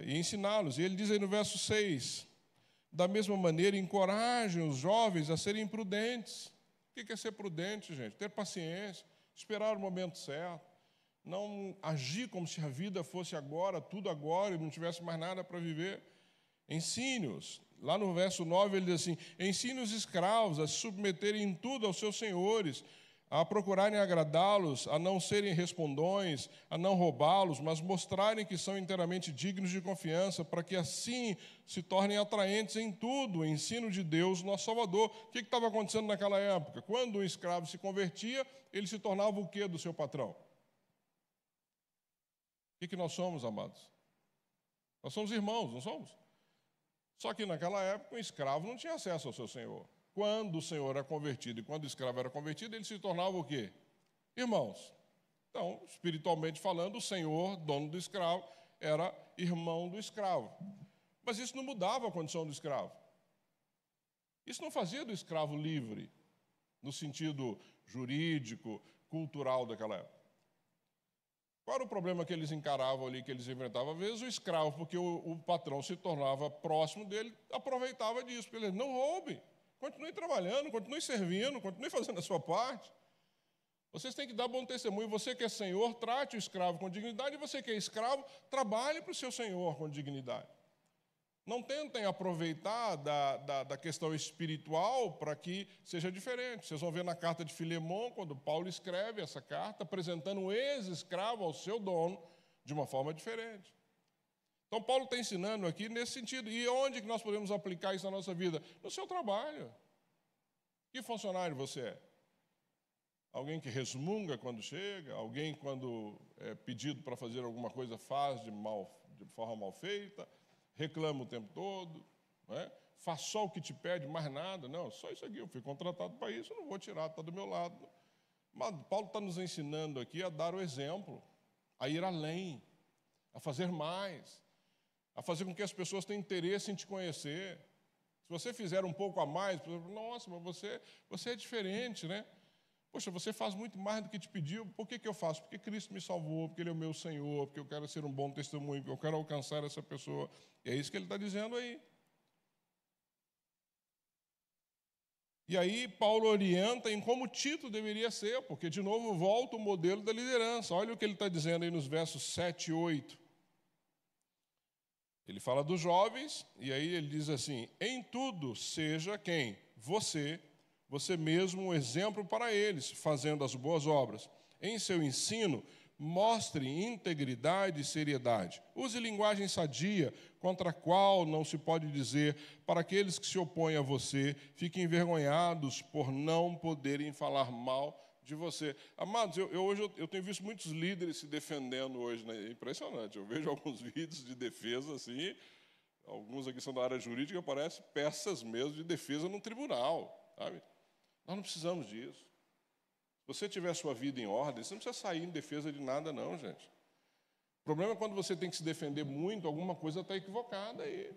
E ensiná-los. E ele diz aí no verso 6, da mesma maneira, encorajem os jovens a serem prudentes. O que é ser prudente, gente? Ter paciência, esperar o momento certo. Não agir como se a vida fosse agora, tudo agora, e não tivesse mais nada para viver. Ensine-os. Lá no verso 9 ele diz assim, ensine os escravos a se submeterem em tudo aos seus senhores, a procurarem agradá-los, a não serem respondões, a não roubá-los, mas mostrarem que são inteiramente dignos de confiança, para que assim se tornem atraentes em tudo, o ensino de Deus, nosso Salvador. O que estava acontecendo naquela época? Quando um escravo se convertia, ele se tornava o quê do seu patrão? O que nós somos, amados? Nós somos irmãos, não somos? Só que naquela época o escravo não tinha acesso ao seu senhor. Quando o senhor era convertido e quando o escravo era convertido, ele se tornava o quê? Irmãos. Então, espiritualmente falando, o senhor, dono do escravo, era irmão do escravo. Mas isso não mudava a condição do escravo. Isso não fazia do escravo livre, no sentido jurídico, cultural daquela época. Qual era o problema que eles encaravam ali, que eles enfrentavam? Às vezes o escravo, porque o patrão se tornava próximo dele, aproveitava disso. Porque ele não roube, continue trabalhando, continue servindo, continue fazendo a sua parte. Vocês têm que dar bom testemunho. Você que é senhor, trate o escravo com dignidade. E você que é escravo, trabalhe para o seu senhor com dignidade. Não tentem aproveitar da questão espiritual para que seja diferente. Vocês vão ver na carta de Filemão, quando Paulo escreve essa carta, apresentando um ex-escravo ao seu dono de uma forma diferente. Então, Paulo está ensinando aqui nesse sentido. E onde que nós podemos aplicar isso na nossa vida? No seu trabalho. Que funcionário você é? Alguém que resmunga quando chega? Alguém, quando é pedido para fazer alguma coisa, faz de forma mal feita? Reclama o tempo todo? Não é? Faz só o que te pede, mais nada? Não, só isso aqui, eu fui contratado para isso, eu não vou tirar, está do meu lado. Mas Paulo está nos ensinando aqui a dar o exemplo, a ir além, a fazer mais, a fazer com que as pessoas tenham interesse em te conhecer. Se você fizer um pouco a mais, nossa, mas você é diferente, né? Poxa, você faz muito mais do que te pediu. Por que eu faço? Porque Cristo me salvou, porque Ele é o meu Senhor, porque eu quero ser um bom testemunho, porque eu quero alcançar essa pessoa. E é isso que ele está dizendo aí. E aí Paulo orienta em como Tito deveria ser, porque, de novo, volta o modelo da liderança. Olha o que ele está dizendo aí nos versos 7 e 8. Ele fala dos jovens, e aí ele diz assim: em tudo seja quem? Você mesmo um exemplo para eles, fazendo as boas obras. Em seu ensino, mostre integridade e seriedade. Use linguagem sadia, contra a qual não se pode dizer, para aqueles que se opõem a você, fiquem envergonhados por não poderem falar mal de você. Amados, hoje eu tenho visto muitos líderes se defendendo hoje, né? É impressionante. Eu vejo alguns vídeos de defesa assim, alguns aqui são da área jurídica, parecem peças mesmo de defesa num tribunal, sabe? Nós não precisamos disso. Se você tiver a sua vida em ordem, você não precisa sair em defesa de nada, não, gente. O problema é quando você tem que se defender muito, alguma coisa está equivocada aí.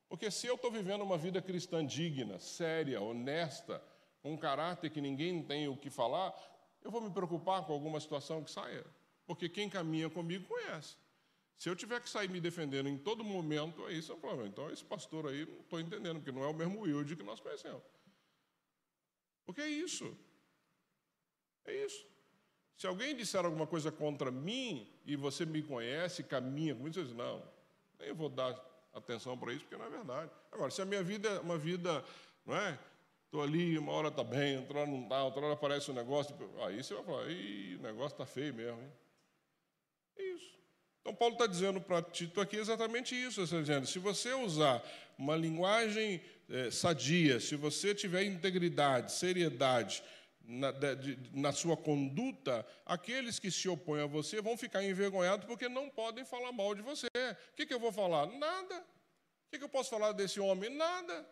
Porque se eu estou vivendo uma vida cristã digna, séria, honesta, com um caráter que ninguém tem o que falar, eu vou me preocupar com alguma situação que saia. Porque quem caminha comigo conhece. Se eu tiver que sair me defendendo em todo momento, aí isso é um problema. Então, esse pastor aí, não estou entendendo, porque não é o mesmo Wilde que nós conhecemos. Porque é isso. É isso. Se alguém disser alguma coisa contra mim e você me conhece, caminha comigo, você diz, não, nem vou dar atenção para isso, porque não é verdade. Agora, se a minha vida é uma vida, não é? Estou ali, uma hora está bem, outra hora não está, outra hora aparece um negócio, aí você vai falar, o negócio está feio mesmo, hein? É isso. Então, Paulo está dizendo para Tito aqui exatamente isso. Está dizendo, se você usar uma linguagem sadia, se você tiver integridade, seriedade na sua conduta, aqueles que se opõem a você vão ficar envergonhados porque não podem falar mal de você. O que eu vou falar? Nada. O que eu posso falar desse homem? Nada.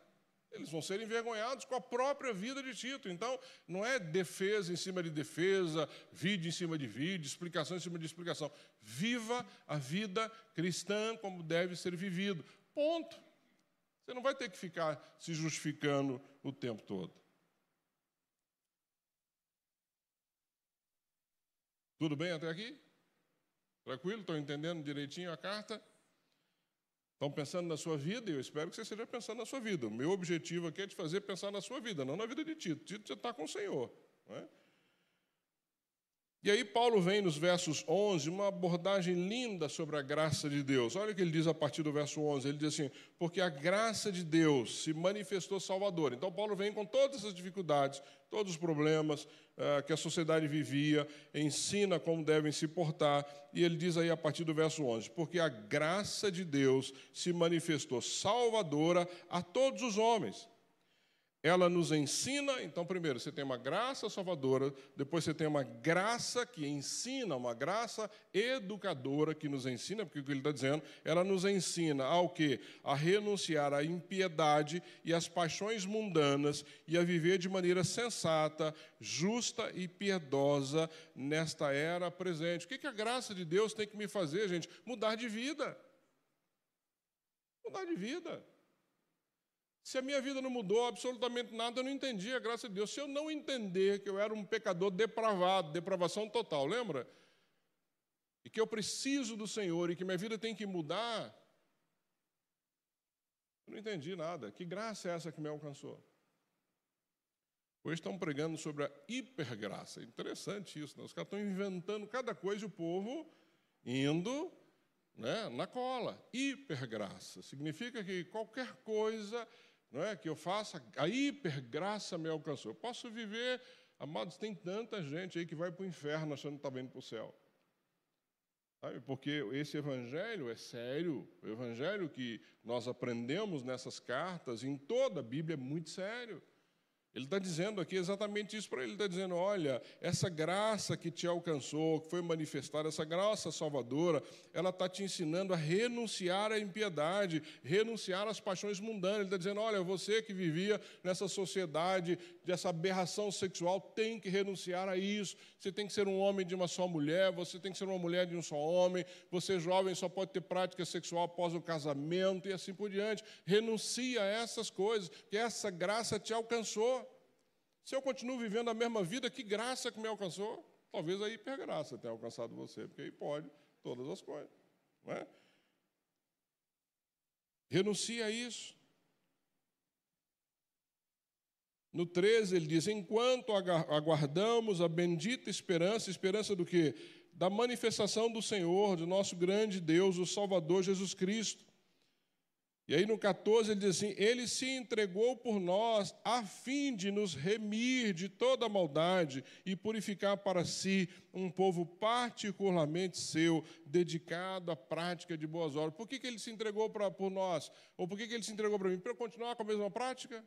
Eles vão ser envergonhados com a própria vida de Tito. Então, não é defesa em cima de defesa, vídeo em cima de vídeo, explicação em cima de explicação. Viva a vida cristã como deve ser vivido. Ponto. Você não vai ter que ficar se justificando o tempo todo. Tudo bem até aqui? Tranquilo? Estão entendendo direitinho a carta? Estão pensando na sua vida? E eu espero que você esteja pensando na sua vida. O meu objetivo aqui é te fazer pensar na sua vida, não na vida de Tito. Tito já está com o Senhor. Não é? E aí Paulo vem nos versos 11, uma abordagem linda sobre a graça de Deus. Olha o que ele diz a partir do verso 11. Ele diz assim, porque a graça de Deus se manifestou salvadora. Então Paulo vem com todas essas dificuldades, todos os problemas que a sociedade vivia, ensina como devem se portar. E ele diz aí a partir do verso 11, porque a graça de Deus se manifestou salvadora a todos os homens. Ela nos ensina, então, primeiro, você tem uma graça salvadora, depois você tem uma graça que ensina, uma graça educadora que nos ensina, porque o que ele está dizendo, ela nos ensina ao quê? A renunciar à impiedade e às paixões mundanas e a viver de maneira sensata, justa e piedosa nesta era presente. O que a graça de Deus tem que me fazer, gente? Mudar de vida. Mudar de vida. Se a minha vida não mudou absolutamente nada, eu não entendi a graça de Deus. Se eu não entender que eu era um pecador depravado, depravação total, lembra? E que eu preciso do Senhor e que minha vida tem que mudar, eu não entendi nada. Que graça é essa que me alcançou? Hoje estão pregando sobre a hipergraça. Interessante isso, né? Os caras estão inventando cada coisa e o povo indo né, na cola. Hipergraça significa que qualquer coisa, não é, que eu faça, a hipergraça me alcançou. Eu posso viver, amados, tem tanta gente aí que vai para o inferno achando que está indo para o céu. Sabe? Porque esse evangelho é sério. O evangelho que nós aprendemos nessas cartas, em toda a Bíblia, é muito sério. Ele está dizendo aqui exatamente isso para ele. Ele está dizendo, olha, essa graça que te alcançou, que foi manifestada, essa graça salvadora, ela está te ensinando a renunciar à impiedade, renunciar às paixões mundanas. Ele está dizendo, olha, você que vivia nessa sociedade, dessa aberração sexual, tem que renunciar a isso. Você tem que ser um homem de uma só mulher, você tem que ser uma mulher de um só homem, você jovem só pode ter prática sexual após o casamento e assim por diante. Renuncia a essas coisas, que essa graça te alcançou. Se eu continuo vivendo a mesma vida, que graça que me alcançou? Talvez a hipergraça tenha alcançado você, porque aí pode todas as coisas. Não é? Renuncia a isso. No 13 ele diz, enquanto aguardamos a bendita esperança, esperança do quê? Da manifestação do Senhor, do nosso grande Deus, o Salvador Jesus Cristo. E aí no 14 ele diz assim, ele se entregou por nós a fim de nos remir de toda maldade e purificar para si um povo particularmente seu, dedicado à prática de boas obras. Por que ele se entregou por nós? Ou por que ele se entregou para mim? Para eu continuar com a mesma prática?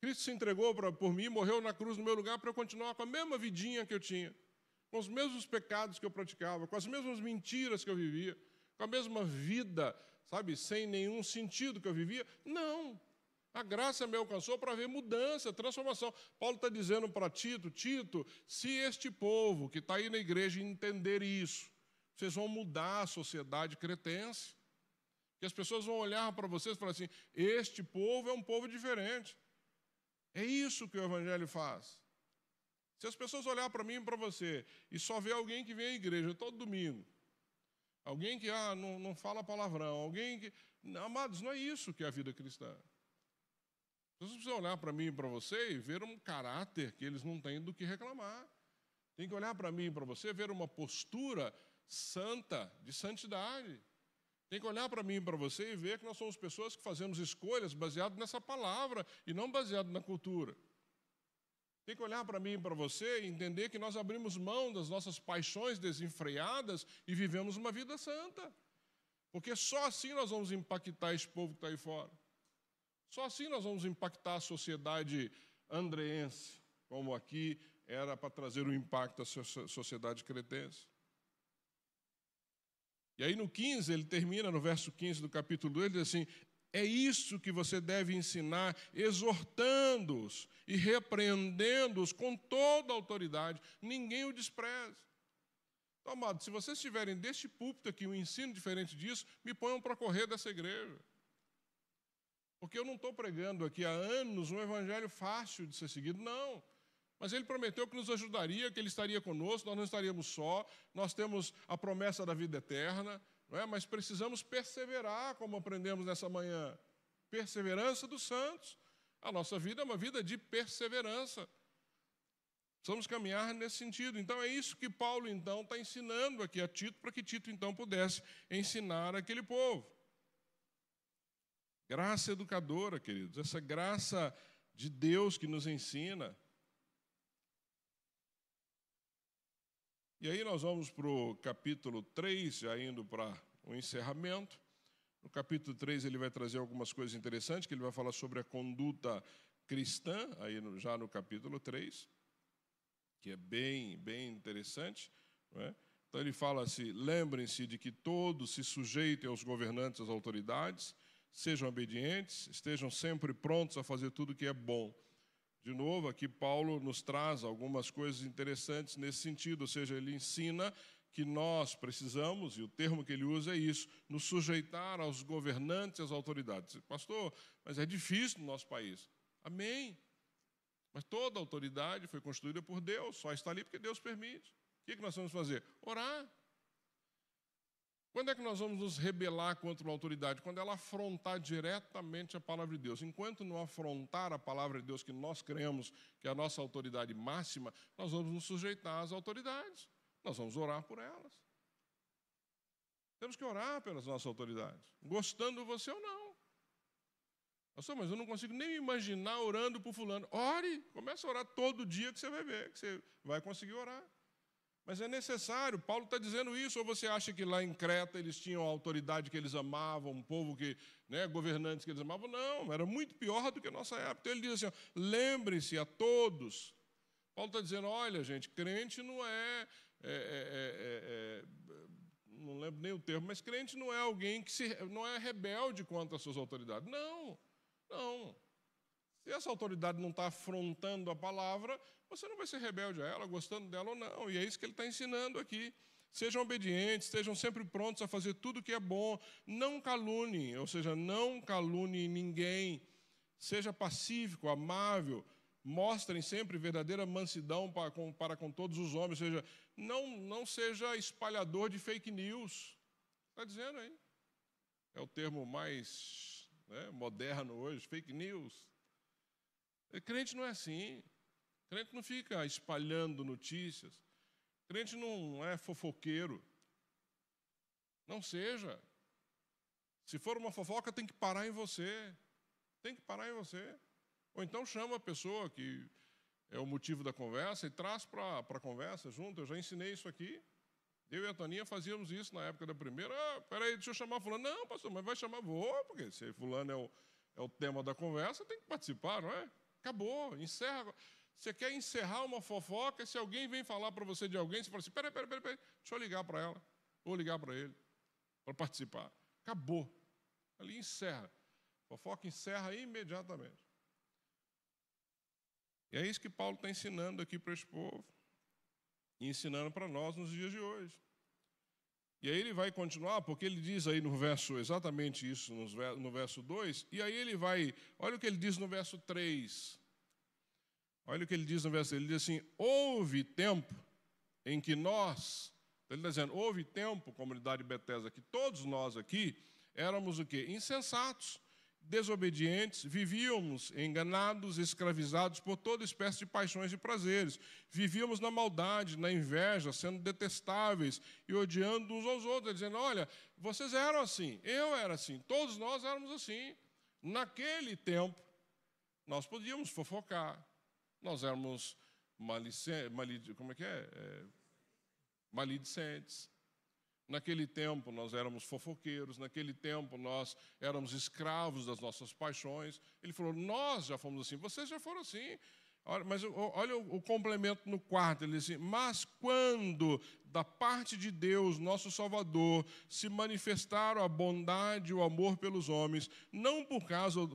Cristo se entregou por mim, morreu na cruz no meu lugar para eu continuar com a mesma vidinha que eu tinha, com os mesmos pecados que eu praticava, com as mesmas mentiras que eu vivia, com a mesma vida, sabe, sem nenhum sentido que eu vivia? Não. A graça me alcançou para ver mudança, transformação. Paulo está dizendo para Tito, Tito, se este povo que está aí na igreja entender isso, vocês vão mudar a sociedade cretense. Que as pessoas vão olhar para vocês e falar assim, este povo é um povo diferente. É isso que o Evangelho faz. Se as pessoas olharem para mim e para você e só ver alguém que vem à igreja todo domingo, alguém que não fala palavrão, alguém que... Não, amados, não é isso que é a vida cristã. As pessoas precisam olhar para mim e para você e ver um caráter que eles não têm do que reclamar. Tem que olhar para mim e para você e ver uma postura santa, de santidade. Tem que olhar para mim e para você e ver que nós somos pessoas que fazemos escolhas baseadas nessa palavra e não baseado na cultura. Tem que olhar para mim e para você e entender que nós abrimos mão das nossas paixões desenfreadas e vivemos uma vida santa. Porque só assim nós vamos impactar esse povo que está aí fora. Só assim nós vamos impactar a sociedade andreense, como aqui era para trazer o impacto à sociedade cretense. E aí no 15, ele termina, no verso 15 do capítulo 2, ele diz assim, é isso que você deve ensinar, exortando-os e repreendendo-os com toda a autoridade. Ninguém o despreze. Então, amado, se vocês tiverem deste púlpito aqui um ensino diferente disso, me ponham para correr dessa igreja. Porque eu não estou pregando aqui há anos um evangelho fácil de ser seguido, não. Mas ele prometeu que nos ajudaria, que ele estaria conosco, nós não estaríamos só, nós temos a promessa da vida eterna, não é? Mas precisamos perseverar, como aprendemos nessa manhã. Perseverança dos santos. A nossa vida é uma vida de perseverança. Precisamos caminhar nesse sentido. Então, é isso que Paulo, então, está ensinando aqui a Tito, para que Tito, então, pudesse ensinar aquele povo. Graça educadora, queridos. Essa graça de Deus que nos ensina. E aí nós vamos para o capítulo 3, já indo para o encerramento. No capítulo 3 ele vai trazer algumas coisas interessantes, que ele vai falar sobre a conduta cristã, aí já no capítulo 3, que é bem interessante. Não é? Então ele fala assim, lembrem-se de que todos se sujeitem aos governantes, às autoridades, sejam obedientes, estejam sempre prontos a fazer tudo o que é bom. De novo, aqui Paulo nos traz algumas coisas interessantes nesse sentido, ou seja, ele ensina que nós precisamos, e o termo que ele usa é isso, nos sujeitar aos governantes e às autoridades. Pastor, mas é difícil no nosso país. Amém. Mas toda autoridade foi constituída por Deus, só está ali porque Deus permite. O que nós vamos fazer? Orar. Quando é que nós vamos nos rebelar contra uma autoridade? Quando ela afrontar diretamente a palavra de Deus. Enquanto não afrontar a palavra de Deus, que nós cremos que é a nossa autoridade máxima, nós vamos nos sujeitar às autoridades. Nós vamos orar por elas. Temos que orar pelas nossas autoridades, gostando você ou não. Pastor, mas eu não consigo nem me imaginar orando por fulano. Ore, comece a orar todo dia que você vai ver, que você vai conseguir orar. Mas é necessário, Paulo está dizendo isso, ou você acha que lá em Creta eles tinham a autoridade que eles amavam, um povo que, governantes que eles amavam? Não, era muito pior do que a nossa época. Então ele diz assim, lembre-se a todos. Paulo está dizendo, olha, gente, crente não não lembro nem o termo, mas crente não é alguém que não é rebelde contra as suas autoridades. Não, não. Se essa autoridade não está afrontando a palavra, você não vai ser rebelde a ela, gostando dela ou não. E é isso que ele está ensinando aqui. Sejam obedientes, estejam sempre prontos a fazer tudo o que é bom. Não caluniem, ou seja, não caluniem ninguém. Seja pacífico, amável. Mostrem sempre verdadeira mansidão para com todos os homens. Ou seja, não seja espalhador de fake news. Está dizendo aí. É o termo mais moderno hoje, fake news. Crente não é assim. Crente não fica espalhando notícias. Crente não é fofoqueiro. Não seja. Se for uma fofoca, tem que parar em você. Tem que parar em você. Ou então chama a pessoa que é o motivo da conversa e traz para a conversa junto. Eu já ensinei isso aqui. Eu e a Toninha fazíamos isso na época da primeira. Peraí, deixa eu chamar fulano. Não, pastor, mas vai chamar, vou, porque se fulano é o tema da conversa, tem que participar, não é? Acabou, encerra. Você quer encerrar uma fofoca, se alguém vem falar para você de alguém, você fala assim, peraí, deixa eu ligar para ela, ou ligar para ele, para participar. Acabou. Ali encerra. Fofoca encerra imediatamente. E é isso que Paulo está ensinando aqui para esse povo. E ensinando para nós nos dias de hoje. E aí ele vai continuar, porque ele diz aí no verso, exatamente isso, no verso 2, e aí ele vai, olha o que ele diz no verso 3. Olha o que ele diz no verso 3, ele diz assim, houve tempo em que nós, ele está dizendo, houve tempo, comunidade Betesda, que todos nós aqui éramos o quê? Insensatos, desobedientes, vivíamos enganados, escravizados por toda espécie de paixões e prazeres. Vivíamos na maldade, na inveja, sendo detestáveis e odiando uns aos outros, dizendo, olha, vocês eram assim, eu era assim, todos nós éramos assim. Naquele tempo, nós podíamos fofocar, nós éramos maledicentes. Naquele tempo nós éramos fofoqueiros, naquele tempo nós éramos escravos das nossas paixões. Ele falou, nós já fomos assim, vocês já foram assim. Mas olha o complemento no quarto, ele diz assim, mas quando da parte de Deus, nosso Salvador, se manifestaram a bondade e o amor pelos homens, não por causa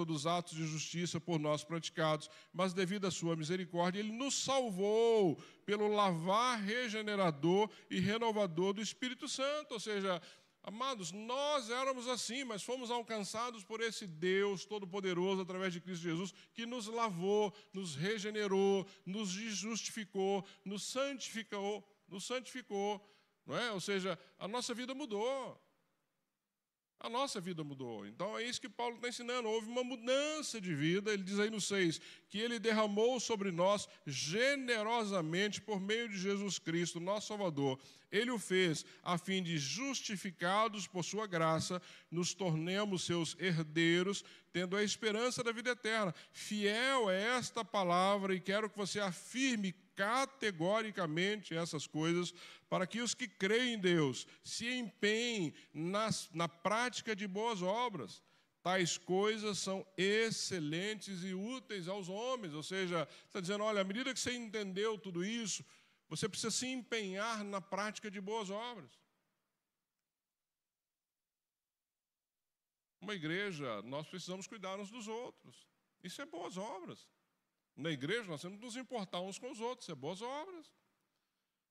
dos atos de justiça por nós praticados, mas devido à sua misericórdia, ele nos salvou pelo lavar regenerador e renovador do Espírito Santo, ou seja, amados, nós éramos assim, mas fomos alcançados por esse Deus Todo-Poderoso, através de Cristo Jesus, que nos lavou, nos regenerou, nos justificou, nos santificou, não é? Ou seja, a nossa vida mudou. A nossa vida mudou. Então é isso que Paulo está ensinando. Houve uma mudança de vida. Ele diz aí no 6, que ele derramou sobre nós generosamente por meio de Jesus Cristo, nosso Salvador. Ele o fez a fim de, justificados por sua graça, nos tornemos seus herdeiros, tendo a esperança da vida eterna. Fiel é esta palavra e quero que você afirme categoricamente essas coisas, para que os que creem em Deus se empenhem na prática de boas obras. Tais coisas são excelentes e úteis aos homens. Ou seja, está dizendo, olha, à medida que você entendeu tudo isso, você precisa se empenhar na prática de boas obras. Uma igreja, nós precisamos cuidar uns dos outros. Isso é boas obras. Na igreja, nós temos que nos importar uns com os outros, isso é boas obras.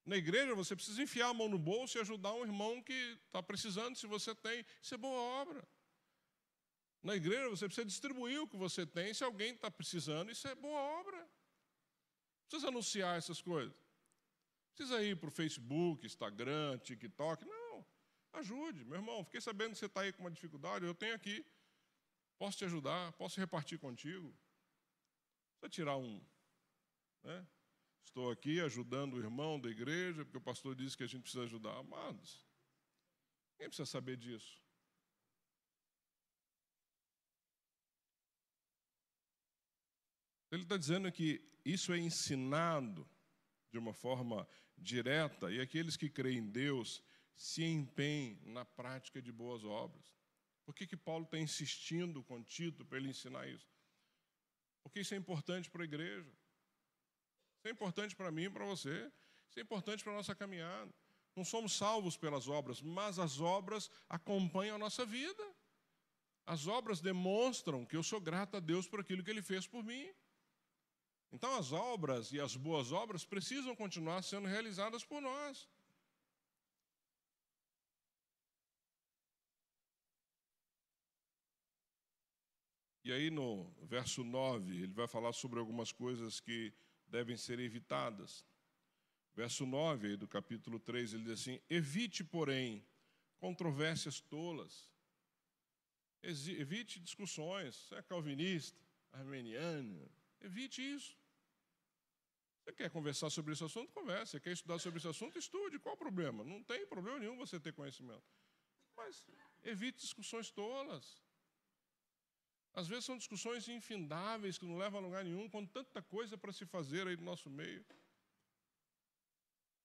Na igreja, você precisa enfiar a mão no bolso e ajudar um irmão que está precisando, se você tem, isso é boa obra. Na igreja, você precisa distribuir o que você tem, se alguém está precisando, isso é boa obra. Precisa anunciar essas coisas. Precisa ir para o Facebook, Instagram, TikTok, não. Ajude, meu irmão, fiquei sabendo que você está aí com uma dificuldade, eu tenho aqui, posso te ajudar, posso repartir contigo. Precisa tirar um, né? Estou aqui ajudando o irmão da igreja, porque o pastor disse que a gente precisa ajudar. Amados, Quem precisa saber disso? Ele está dizendo que isso é ensinado de uma forma direta e aqueles que creem em Deus se empenhem na prática de boas obras. Por que Paulo está insistindo com Tito para ele ensinar isso? Porque isso é importante para a igreja. Isso é importante para mim e para você. Isso é importante para a nossa caminhada. Não somos salvos pelas obras, mas as obras acompanham a nossa vida. As obras demonstram que eu sou grato a Deus por aquilo que Ele fez por mim. Então, as obras e as boas obras precisam continuar sendo realizadas por nós. E aí, no verso 9, ele vai falar sobre algumas coisas que devem ser evitadas. Verso 9 aí do capítulo 3, ele diz assim: evite, porém, controvérsias tolas. Evite discussões. Você é calvinista, armeniano, evite isso. Você quer conversar sobre esse assunto? Converse. Você quer estudar sobre esse assunto? Estude. Qual o problema? Não tem problema nenhum você ter conhecimento. Mas evite discussões tolas. Às vezes são discussões infindáveis que não levam a lugar nenhum, com tanta coisa para se fazer aí no nosso meio.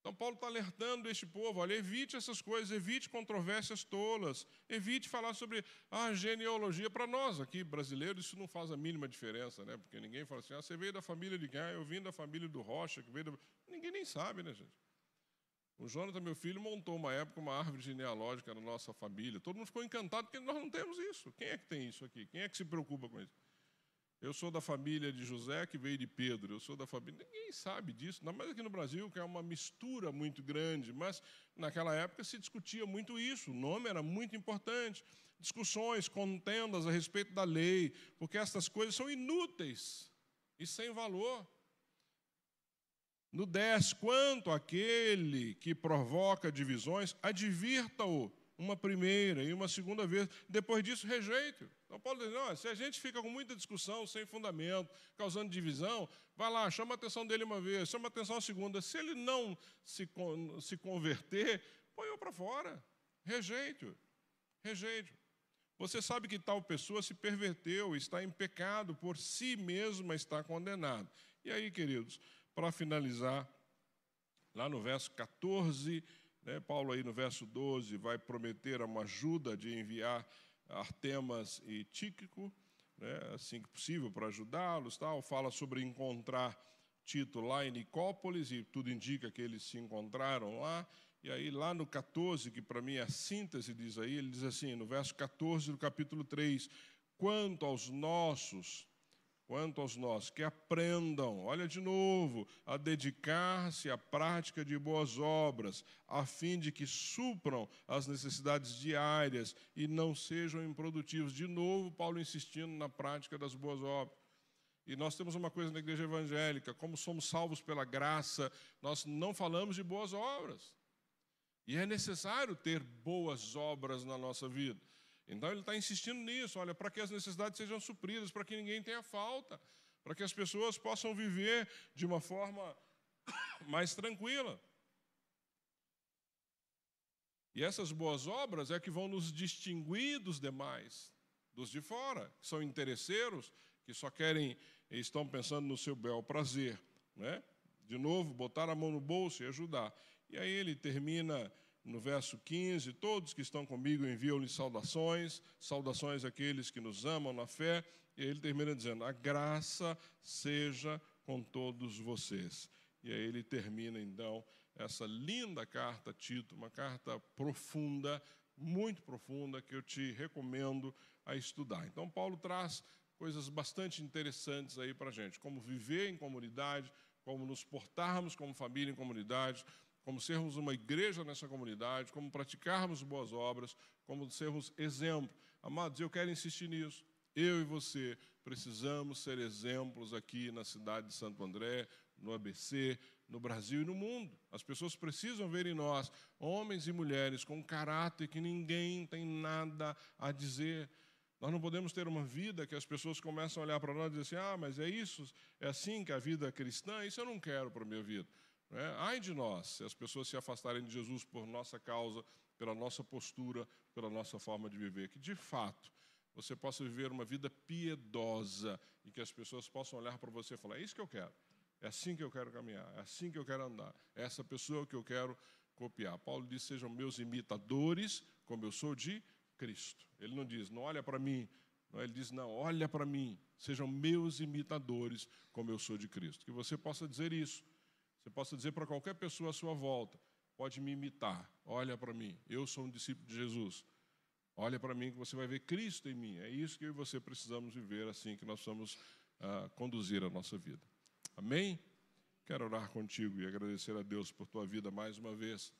Então, Paulo está alertando este povo: olha, evite essas coisas, evite controvérsias tolas, evite falar sobre a genealogia. Para nós aqui, brasileiros, isso não faz a mínima diferença, né? Porque ninguém fala assim: você veio da família de quem? Eu vim da família do Rocha, que veio da... Ninguém nem sabe, né, gente? O Jonathan, meu filho, montou uma época uma árvore genealógica na nossa família. Todo mundo ficou encantado porque nós não temos isso. Quem é que tem isso aqui? Quem é que se preocupa com isso? Eu sou da família de José, que veio de Pedro. Eu sou da família... Ninguém sabe disso, ainda mais aqui no Brasil, que é uma mistura muito grande. Mas, naquela época, se discutia muito isso. O nome era muito importante. Discussões, contendas a respeito da lei, porque essas coisas são inúteis e sem valor. No 10, quanto àquele que provoca divisões, advirta-o uma primeira e uma segunda vez. Depois disso, rejeite-o. Então, Paulo diz: não, se a gente fica com muita discussão, sem fundamento, causando divisão, vai lá, chama a atenção dele uma vez, chama a atenção a segunda. Se ele não se converter, põe-o para fora. Rejeite-o. Rejeite-o. Você sabe que tal pessoa se perverteu, está em pecado, por si mesma está condenado. E aí, queridos, para finalizar, lá no verso 14, né, Paulo aí no verso 12 vai prometer uma ajuda de enviar Artemas e Tíquico, né, assim que possível, para ajudá-los. Fala sobre encontrar Tito lá em Nicópolis, e tudo indica que eles se encontraram lá. E aí, lá no 14, que para mim é a síntese diz aí, ele diz assim, no verso 14 do capítulo 3, quanto aos nossos, que aprendam, olha de novo, a dedicar-se à prática de boas obras, a fim de que supram as necessidades diárias e não sejam improdutivos. De novo, Paulo insistindo na prática das boas obras. E nós temos uma coisa na igreja evangélica: como somos salvos pela graça, nós não falamos de boas obras. E é necessário ter boas obras na nossa vida. Então, ele está insistindo nisso, olha, para que as necessidades sejam supridas, para que ninguém tenha falta, para que as pessoas possam viver de uma forma mais tranquila. E essas boas obras é que vão nos distinguir dos demais, dos de fora, que são interesseiros, que só querem, estão pensando no seu bel prazer, né? De novo, botar a mão no bolso e ajudar. E aí ele termina no verso 15, todos que estão comigo enviam-lhes saudações, saudações àqueles que nos amam na fé, e aí ele termina dizendo: a graça seja com todos vocês. E aí ele termina, então, essa linda carta a Tito, uma carta profunda, muito profunda, que eu te recomendo a estudar. Então, Paulo traz coisas bastante interessantes aí para a gente, como viver em comunidade, como nos portarmos como família em comunidade, como sermos uma igreja nessa comunidade, como praticarmos boas obras, como sermos exemplo. Amados, eu quero insistir nisso. Eu e você precisamos ser exemplos aqui na cidade de Santo André, no ABC, no Brasil e no mundo. As pessoas precisam ver em nós homens e mulheres com caráter que ninguém tem nada a dizer. Nós não podemos ter uma vida que as pessoas começam a olhar para nós e dizer assim: mas é isso, é assim que a vida é cristã? Isso eu não quero para a minha vida. Ai de nós, se as pessoas se afastarem de Jesus por nossa causa, pela nossa postura, pela nossa forma de viver. Que, de fato, você possa viver uma vida piedosa e que as pessoas possam olhar para você e falar: é isso que eu quero, é assim que eu quero caminhar, é assim que eu quero andar, é essa pessoa que eu quero copiar. Paulo diz: sejam meus imitadores, como eu sou de Cristo. Ele não diz: não olha para mim. Não, ele diz: não, olha para mim, sejam meus imitadores, como eu sou de Cristo. Que você possa dizer isso. Você possa dizer para qualquer pessoa à sua volta: pode me imitar, olha para mim, eu sou um discípulo de Jesus. Olha para mim que você vai ver Cristo em mim. É isso que eu e você precisamos viver, assim que nós vamos conduzir a nossa vida. Amém? Quero orar contigo e agradecer a Deus por tua vida mais uma vez.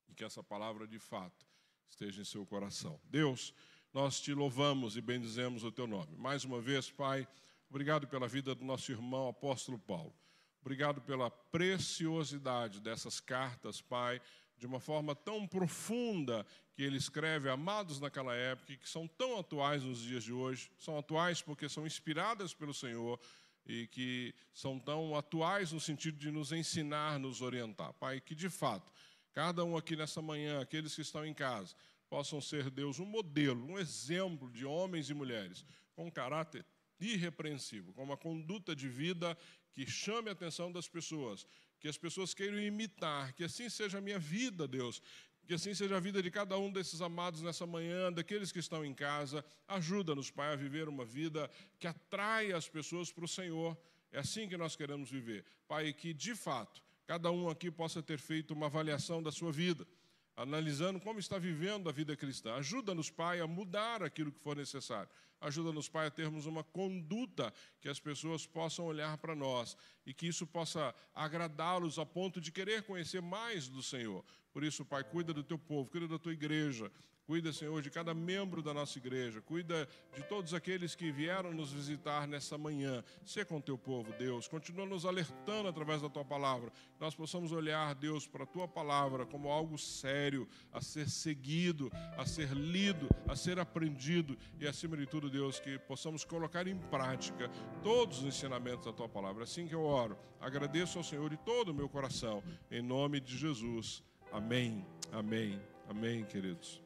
E que essa palavra, de fato, esteja em seu coração. Deus, nós te louvamos e bendizemos o teu nome. Mais uma vez, Pai, obrigado pela vida do nosso irmão apóstolo Paulo. Obrigado pela preciosidade dessas cartas, Pai, de uma forma tão profunda que ele escreve, amados naquela época, e que são tão atuais nos dias de hoje. São atuais porque são inspiradas pelo Senhor e que são tão atuais no sentido de nos ensinar, nos orientar. Pai, que de fato, cada um aqui nessa manhã, aqueles que estão em casa, possam ser, Deus, um modelo, um exemplo de homens e mulheres com caráter irrepreensível, com uma conduta de vida que chame a atenção das pessoas, que as pessoas queiram imitar, que assim seja a minha vida, Deus, que assim seja a vida de cada um desses amados nessa manhã, daqueles que estão em casa. Ajuda-nos, Pai, a viver uma vida que atrai as pessoas para o Senhor. É assim que nós queremos viver. Pai, que de fato, cada um aqui possa ter feito uma avaliação da sua vida, analisando como está vivendo a vida cristã. Ajuda-nos, Pai, a mudar aquilo que for necessário. Ajuda-nos, Pai, a termos uma conduta que as pessoas possam olhar para nós e que isso possa agradá-los a ponto de querer conhecer mais do Senhor. Por isso, Pai, cuida do teu povo, cuida da tua igreja. Cuida, Senhor, de cada membro da nossa igreja. Cuida de todos aqueles que vieram nos visitar nessa manhã. Sê com o teu povo, Deus. Continua nos alertando através da tua palavra. Nós possamos olhar, Deus, para a tua palavra como algo sério, a ser seguido, a ser lido, a ser aprendido. E, acima de tudo, Deus, que possamos colocar em prática todos os ensinamentos da tua palavra. Assim que eu oro, agradeço ao Senhor de todo o meu coração. Em nome de Jesus. Amém. Amém. Amém, queridos.